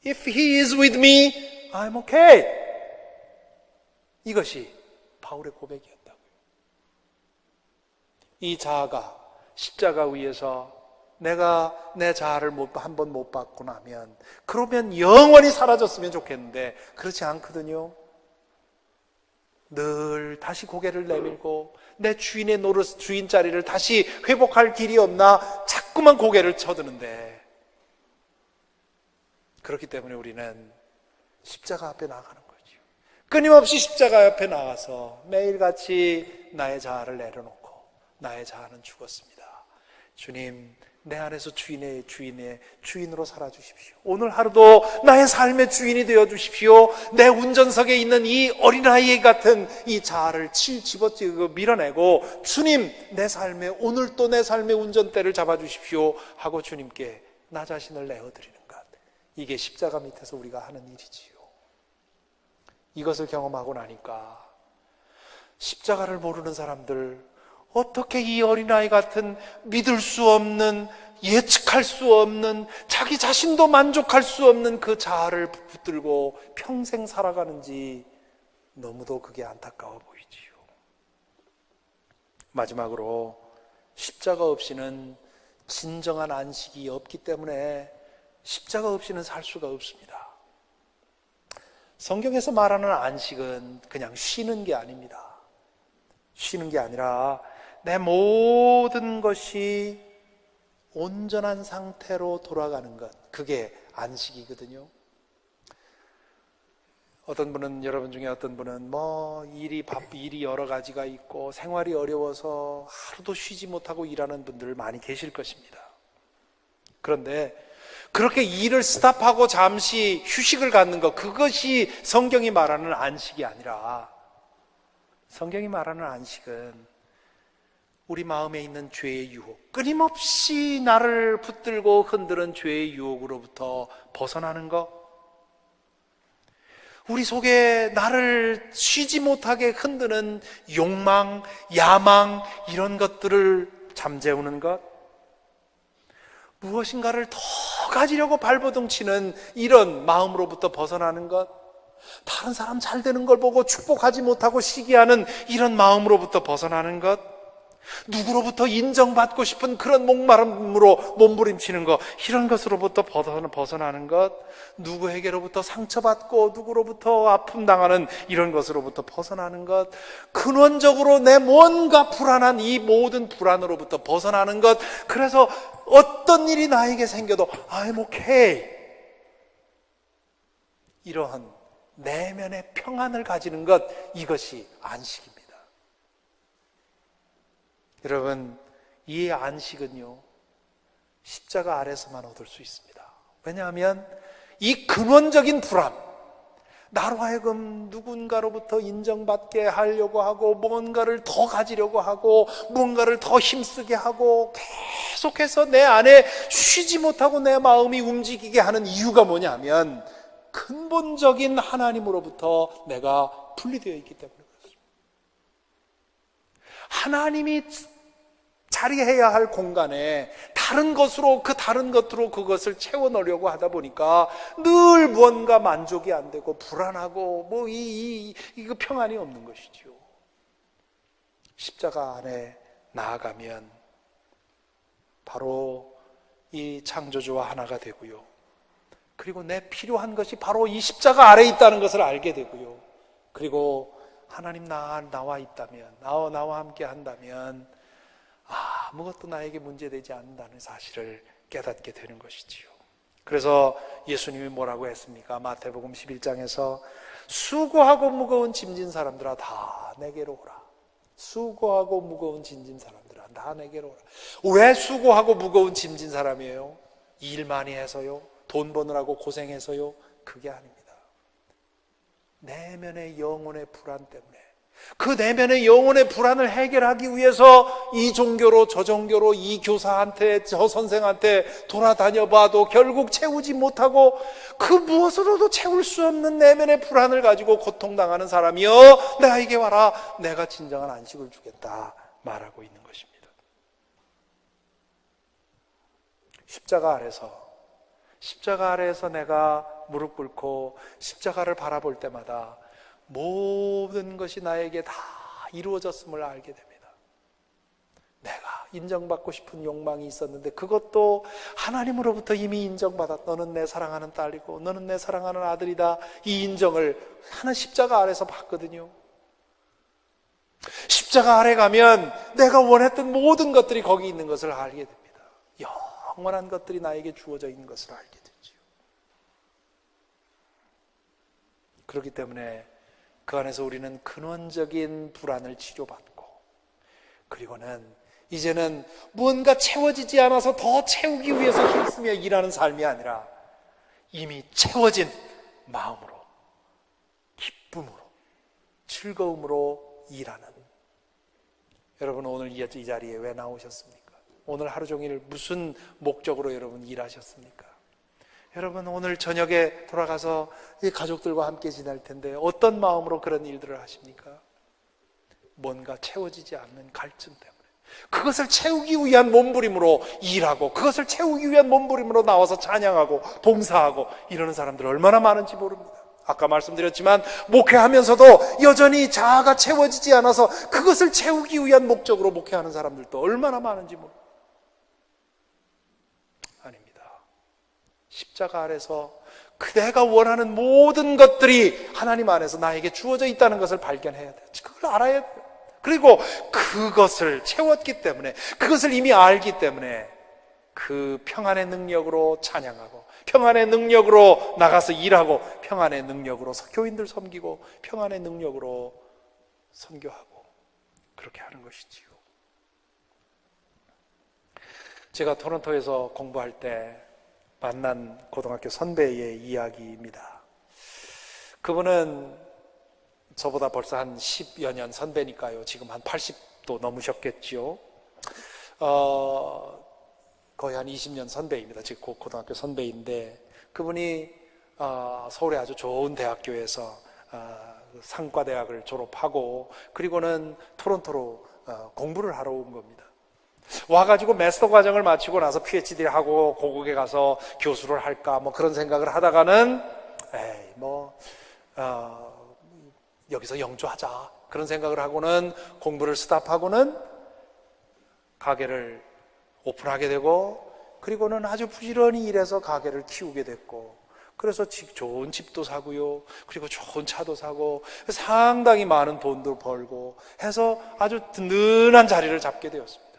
If He is with me, I'm okay. 이것이 바울의 고백이었다고요. 이 자아가 십자가 위에서 내가 내 자아를 한 번 못 받고 나면, 그러면 영원히 사라졌으면 좋겠는데 그렇지 않거든요. 늘 다시 고개를 내밀고 내 주인의 노릇, 주인 자리를 다시 회복할 길이 없나 자꾸만 고개를 쳐드는데, 그렇기 때문에 우리는 십자가 앞에 나가는 거죠. 끊임없이 십자가 앞에 나가서 매일같이 나의 자아를 내려놓고, 나의 자아는 죽었습니다, 주님 내 안에서 주인으로 살아주십시오. 오늘 하루도 나의 삶의 주인이 되어주십시오. 내 운전석에 있는 이 어린아이 같은 이 자아를 집어찌고 밀어내고, 주님 내 삶의, 오늘 또 내 삶의 운전대를 잡아주십시오 하고 주님께 나 자신을 내어드리는 것, 이게 십자가 밑에서 우리가 하는 일이지요. 이것을 경험하고 나니까 십자가를 모르는 사람들, 어떻게 이 어린아이 같은 믿을 수 없는, 예측할 수 없는, 자기 자신도 만족할 수 없는 그 자아를 붙들고 평생 살아가는지 너무도 그게 안타까워 보이지요. 마지막으로 십자가 없이는 진정한 안식이 없기 때문에 십자가 없이는 살 수가 없습니다. 성경에서 말하는 안식은 그냥 쉬는 게 아닙니다. 쉬는 게 아니라 내 모든 것이 온전한 상태로 돌아가는 것, 그게 안식이거든요. 어떤 분은, 여러분 중에 어떤 분은 일이 여러 가지가 있고 생활이 어려워서 하루도 쉬지 못하고 일하는 분들 많이 계실 것입니다. 그런데 그렇게 일을 스탑하고 잠시 휴식을 갖는 것, 그것이 성경이 말하는 안식이 아니라, 성경이 말하는 안식은 우리 마음에 있는 죄의 유혹, 끊임없이 나를 붙들고 흔드는 죄의 유혹으로부터 벗어나는 것, 우리 속에 나를 쉬지 못하게 흔드는 욕망, 야망, 이런 것들을 잠재우는 것, 무엇인가를 더 가지려고 발버둥치는 이런 마음으로부터 벗어나는 것, 다른 사람 잘 되는 걸 보고 축복하지 못하고 시기하는 이런 마음으로부터 벗어나는 것, 누구로부터 인정받고 싶은 그런 목마름으로 몸부림치는 것, 이런 것으로부터 벗어나는 것, 누구에게로부터 상처받고 누구로부터 아픔당하는 이런 것으로부터 벗어나는 것, 근원적으로 내 뭔가 불안한 이 모든 불안으로부터 벗어나는 것, 그래서 어떤 일이 나에게 생겨도 I'm okay, 이러한 내면의 평안을 가지는 것, 이것이 안식입니다. 여러분, 이 안식은요, 십자가 아래서만 얻을 수 있습니다. 왜냐하면 이 근원적인 불안, 나로 하여금 누군가로부터 인정받게 하려고 하고 뭔가를 더 가지려고 하고 뭔가를 더 힘쓰게 하고 계속해서 내 안에 쉬지 못하고 내 마음이 움직이게 하는 이유가 뭐냐면 근본적인 하나님으로부터 내가 분리되어 있기 때문에 그렇습니다. 하나님이 자리해야 할 공간에 다른 것으로 그것을 채워 넣으려고 하다 보니까 늘 무언가 만족이 안 되고 불안하고 이거 평안이 없는 것이죠. 십자가 안에 나아가면 바로 이 창조주와 하나가 되고요. 그리고 내 필요한 것이 바로 이 십자가 아래에 있다는 것을 알게 되고요. 그리고 하나님 나와 있다면, 나와 함께 한다면 아무것도 나에게 문제되지 않는다는 사실을 깨닫게 되는 것이지요. 그래서 예수님이 뭐라고 했습니까? 마태복음 11장에서 수고하고 무거운 짐진 사람들아 다 내게로 오라. 수고하고 무거운 짐진 사람들아 다 내게로 오라. 왜 수고하고 무거운 짐진 사람이에요? 일 많이 해서요? 돈 버느라고 고생해서요? 그게 아닙니다. 내면의 영혼의 불안 때문에, 그 내면의 영혼의 불안을 해결하기 위해서 이 종교로 저 종교로 이 교사한테 저 선생한테 돌아다녀 봐도 결국 채우지 못하고 그 무엇으로도 채울 수 없는 내면의 불안을 가지고 고통당하는 사람이여 나에게 와라. 내가 진정한 안식을 주겠다 말하고 있는 것입니다. 십자가 아래에서 내가 무릎 꿇고 십자가를 바라볼 때마다 모든 것이 나에게 다 이루어졌음을 알게 됩니다. 내가 인정받고 싶은 욕망이 있었는데 그것도 하나님으로부터 이미 인정받았다. 너는 내 사랑하는 딸이고 너는 내 사랑하는 아들이다. 이 인정을 하는 십자가 아래서 받거든요. 십자가 아래 가면 내가 원했던 모든 것들이 거기 있는 것을 알게 됩니다. 영원한 것들이 나에게 주어져 있는 것을 알게 되죠. 그렇기 때문에 그 안에서 우리는 근원적인 불안을 치료받고, 그리고는 이제는 무언가 채워지지 않아서 더 채우기 위해서 힘쓰며 일하는 삶이 아니라 이미 채워진 마음으로, 기쁨으로, 즐거움으로 일하는. 여러분 오늘 이 자리에 왜 나오셨습니까? 오늘 하루 종일 무슨 목적으로 여러분 일하셨습니까? 여러분 오늘 저녁에 돌아가서 이 가족들과 함께 지낼 텐데 어떤 마음으로 그런 일들을 하십니까? 뭔가 채워지지 않는 갈증 때문에 그것을 채우기 위한 몸부림으로 일하고 그것을 채우기 위한 몸부림으로 나와서 찬양하고 봉사하고 이러는 사람들 얼마나 많은지 모릅니다. 아까 말씀드렸지만 목회하면서도 여전히 자아가 채워지지 않아서 그것을 채우기 위한 목적으로 목회하는 사람들도 얼마나 많은지 모릅니다. 십자가 아래서 그대가 원하는 모든 것들이 하나님 안에서 나에게 주어져 있다는 것을 발견해야 돼요. 그걸 알아야 돼요. 그리고 그것을 채웠기 때문에, 그것을 이미 알기 때문에 그 평안의 능력으로 찬양하고 평안의 능력으로 나가서 일하고 평안의 능력으로 교인들 섬기고 평안의 능력으로 선교하고 그렇게 하는 것이지요. 제가 토론토에서 공부할 때 만난 고등학교 선배의 이야기입니다. 그분은 저보다 벌써 한 10여 년 선배니까요. 지금 한 80도 넘으셨겠죠. 거의 한 20년 선배입니다. 지금 고등학교 선배인데 그분이 서울의 아주 좋은 대학교에서 상과대학을 졸업하고 그리고는 토론토로 공부를 하러 온 겁니다. 와가지고 마스터 과정을 마치고 나서 PhD를 하고 고국에 가서 교수를 할까 뭐 그런 생각을 하다가는 여기서 영주하자 그런 생각을 하고는 공부를 스탑하고는 가게를 오픈하게 되고 그리고는 아주 부지런히 일해서 가게를 키우게 됐고 그래서 좋은 집도 사고요. 그리고 좋은 차도 사고 상당히 많은 돈도 벌고 해서 아주 든든한 자리를 잡게 되었습니다.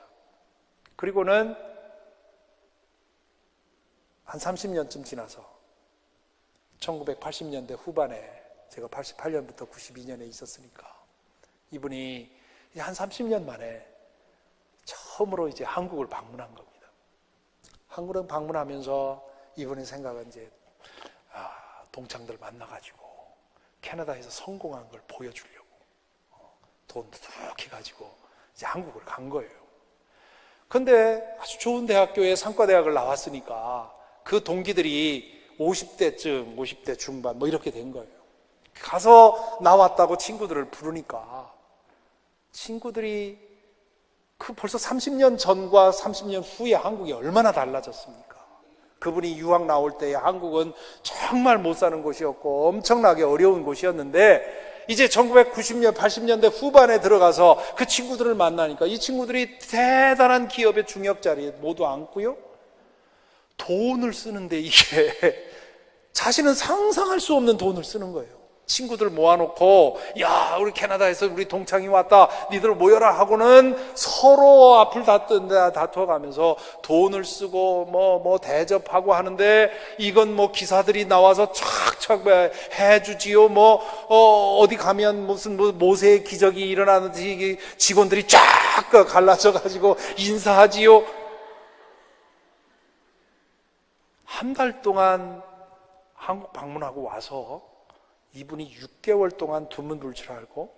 그리고는 한 30년쯤 지나서 1980년대 후반에 제가 88년부터 92년에 있었으니까 이분이 한 30년 만에 처음으로 이제 한국을 방문한 겁니다. 한국을 방문하면서 이분의 생각은 이제 동창들 만나가지고 캐나다에서 성공한 걸 보여주려고 돈 두둑히 가지고 이제 한국을 간 거예요. 근데 아주 좋은 대학교에 상과대학을 나왔으니까 그 동기들이 50대쯤, 50대 중반 뭐 이렇게 된 거예요. 가서 나왔다고 친구들을 부르니까 친구들이 그 벌써 30년 전과 30년 후에 한국이 얼마나 달라졌습니까? 그분이 유학 나올 때 한국은 정말 못 사는 곳이었고 엄청나게 어려운 곳이었는데 이제 1990년, 80년대 후반에 들어가서 그 친구들을 만나니까 이 친구들이 대단한 기업의 중역 자리에 모두 앉고요. 돈을 쓰는데 이게 자신은 상상할 수 없는 돈을 쓰는 거예요. 친구들 모아놓고 야 우리 캐나다에서 우리 동창이 왔다 니들 모여라 하고는 서로 앞을 다투어가면서 돈을 쓰고 뭐 대접하고 하는데 이건 뭐 기사들이 나와서 촥촥 해주지요. 어디 가면 무슨 모세의 기적이 일어나는지 직원들이 쫙 갈라져 가지고 인사하지요. 한 달 동안 한국 방문하고 와서 이분이 6개월 동안 두문 불 줄 알고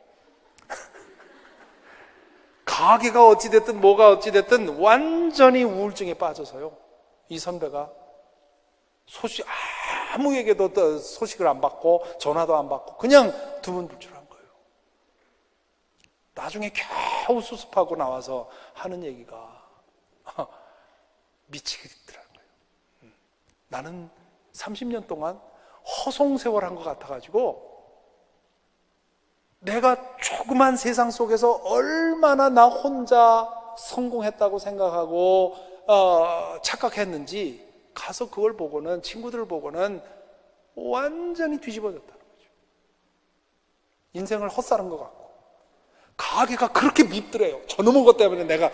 가게가 어찌됐든 뭐가 어찌됐든 완전히 우울증에 빠져서요. 이 선배가 아무에게도 소식을 안 받고 전화도 안 받고 그냥 두문 불 줄 한 거예요. 나중에 겨우 수습하고 나와서 하는 얘기가 미치겠더라고요. 나는 30년 동안 허송세월 한 것 같아가지고 내가 조그만 세상 속에서 얼마나 나 혼자 성공했다고 생각하고 착각했는지 가서 그걸 보고는 친구들을 보고는 완전히 뒤집어졌다는 거죠. 인생을 헛살은 것 같고 가게가 그렇게 밉더래요. 저놈의 것 때문에 내가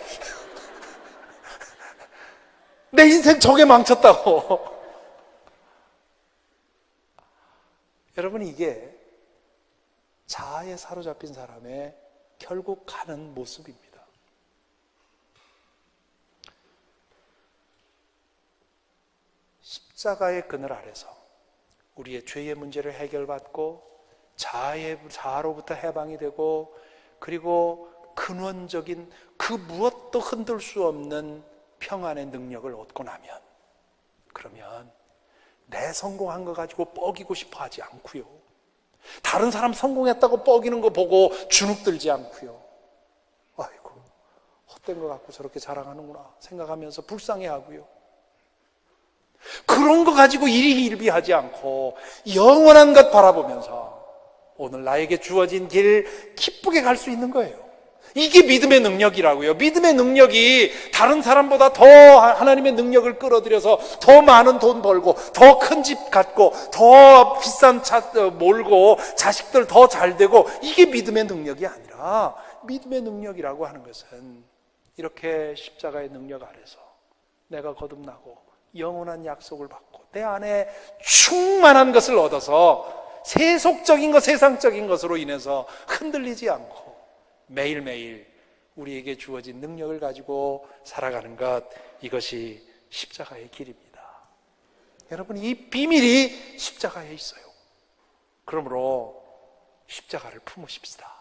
내 인생 저게 망쳤다고. 여러분 이게 자아에 사로잡힌 사람의 결국 가는 모습입니다. 십자가의 그늘 아래서 우리의 죄의 문제를 해결받고 자아로부터 해방이 되고 그리고 근원적인 그 무엇도 흔들 수 없는 평안의 능력을 얻고 나면 그러면 내 성공한 거 가지고 뻐기고 싶어 하지 않고요. 다른 사람 성공했다고 뻐기는 거 보고 주눅들지 않고요. 아이고 헛된 거 갖고 저렇게 자랑하는구나 생각하면서 불쌍해하고요. 그런 거 가지고 일희일비하지 않고 영원한 것 바라보면서 오늘 나에게 주어진 길 기쁘게 갈 수 있는 거예요. 이게 믿음의 능력이라고요. 믿음의 능력이 다른 사람보다 더 하나님의 능력을 끌어들여서 더 많은 돈 벌고 더 큰 집 갖고 더 비싼 차 몰고 자식들 더 잘 되고 이게 믿음의 능력이 아니라 믿음의 능력이라고 하는 것은 이렇게 십자가의 능력 아래서 내가 거듭나고 영원한 약속을 받고 내 안에 충만한 것을 얻어서 세속적인 것, 세상적인 것으로 인해서 흔들리지 않고 매일매일 우리에게 주어진 능력을 가지고 살아가는 것, 이것이 십자가의 길입니다. 여러분 이 비밀이 십자가에 있어요. 그러므로 십자가를 품으십시다.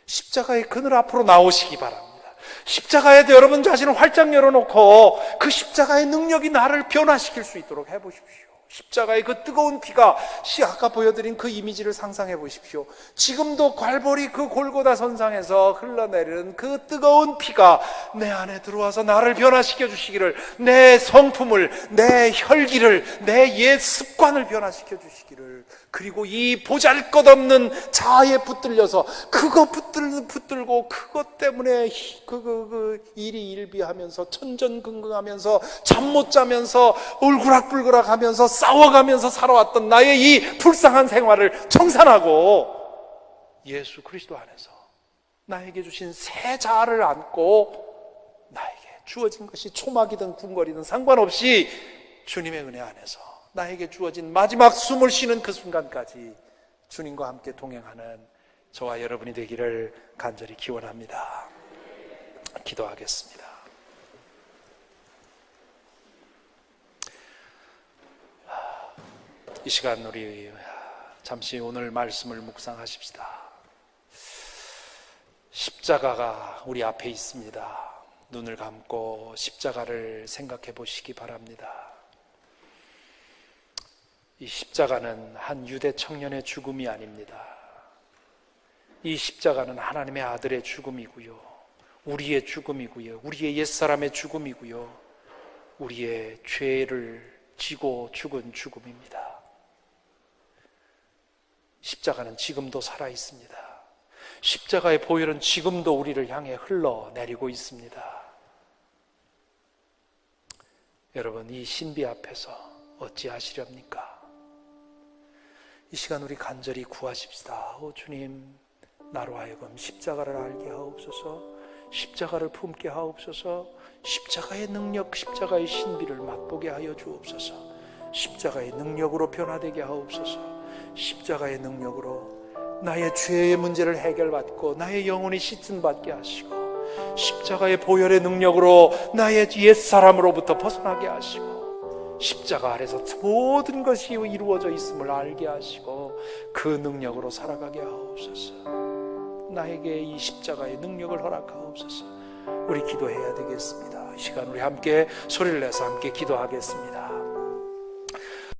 십자가의 그늘 앞으로 나오시기 바랍니다. 십자가에도 여러분 자신을 활짝 열어놓고 그 십자가의 능력이 나를 변화시킬 수 있도록 해보십시오. 십자가의 그 뜨거운 피가 아까 보여드린 그 이미지를 상상해 보십시오. 지금도 갈보리 그 골고다 선상에서 흘러내리는 그 뜨거운 피가 내 안에 들어와서 나를 변화시켜 주시기를, 내 성품을, 내 혈기를, 내 옛 습관을 변화시켜 주시기를, 그리고 이 보잘것없는 자아에 붙들려서 그거 붙들고 그것 때문에 일이 일비하면서 천전긍긍하면서 잠 못 자면서 울그락불그락하면서 싸워가면서 살아왔던 나의 이 불쌍한 생활을 청산하고 예수 그리스도 안에서 나에게 주신 새 자아를 안고 나에게 주어진 것이 초막이든 궁궐이든 상관없이 주님의 은혜 안에서 나에게 주어진 마지막 숨을 쉬는 그 순간까지 주님과 함께 동행하는 저와 여러분이 되기를 간절히 기원합니다. 기도하겠습니다. 이 시간 우리 잠시 오늘 말씀을 묵상하십시다. 십자가가 우리 앞에 있습니다. 눈을 감고 십자가를 생각해 보시기 바랍니다. 이 십자가는 한 유대 청년의 죽음이 아닙니다. 이 십자가는 하나님의 아들의 죽음이고요, 우리의 죽음이고요, 우리의 옛사람의 죽음이고요, 우리의 죄를 지고 죽은 죽음입니다. 십자가는 지금도 살아있습니다. 십자가의 보혈은 지금도 우리를 향해 흘러내리고 있습니다. 여러분, 이 신비 앞에서 어찌하시렵니까? 이 시간 우리 간절히 구하십시다. 주님, 나로 하여금 십자가를 알게 하옵소서, 십자가를 품게 하옵소서, 십자가의 능력, 십자가의 신비를 맛보게 하여 주옵소서, 십자가의 능력으로 변화되게 하옵소서, 십자가의 능력으로 나의 죄의 문제를 해결받고 나의 영혼이 씻음받게 하시고, 십자가의 보혈의 능력으로 나의 옛사람으로부터 벗어나게 하시고, 십자가 아래서 모든 것이 이루어져 있음을 알게 하시고 그 능력으로 살아가게 하옵소서. 나에게 이 십자가의 능력을 허락하옵소서. 우리 기도해야 되겠습니다. 이 시간 우리 함께 소리를 내서 함께 기도하겠습니다.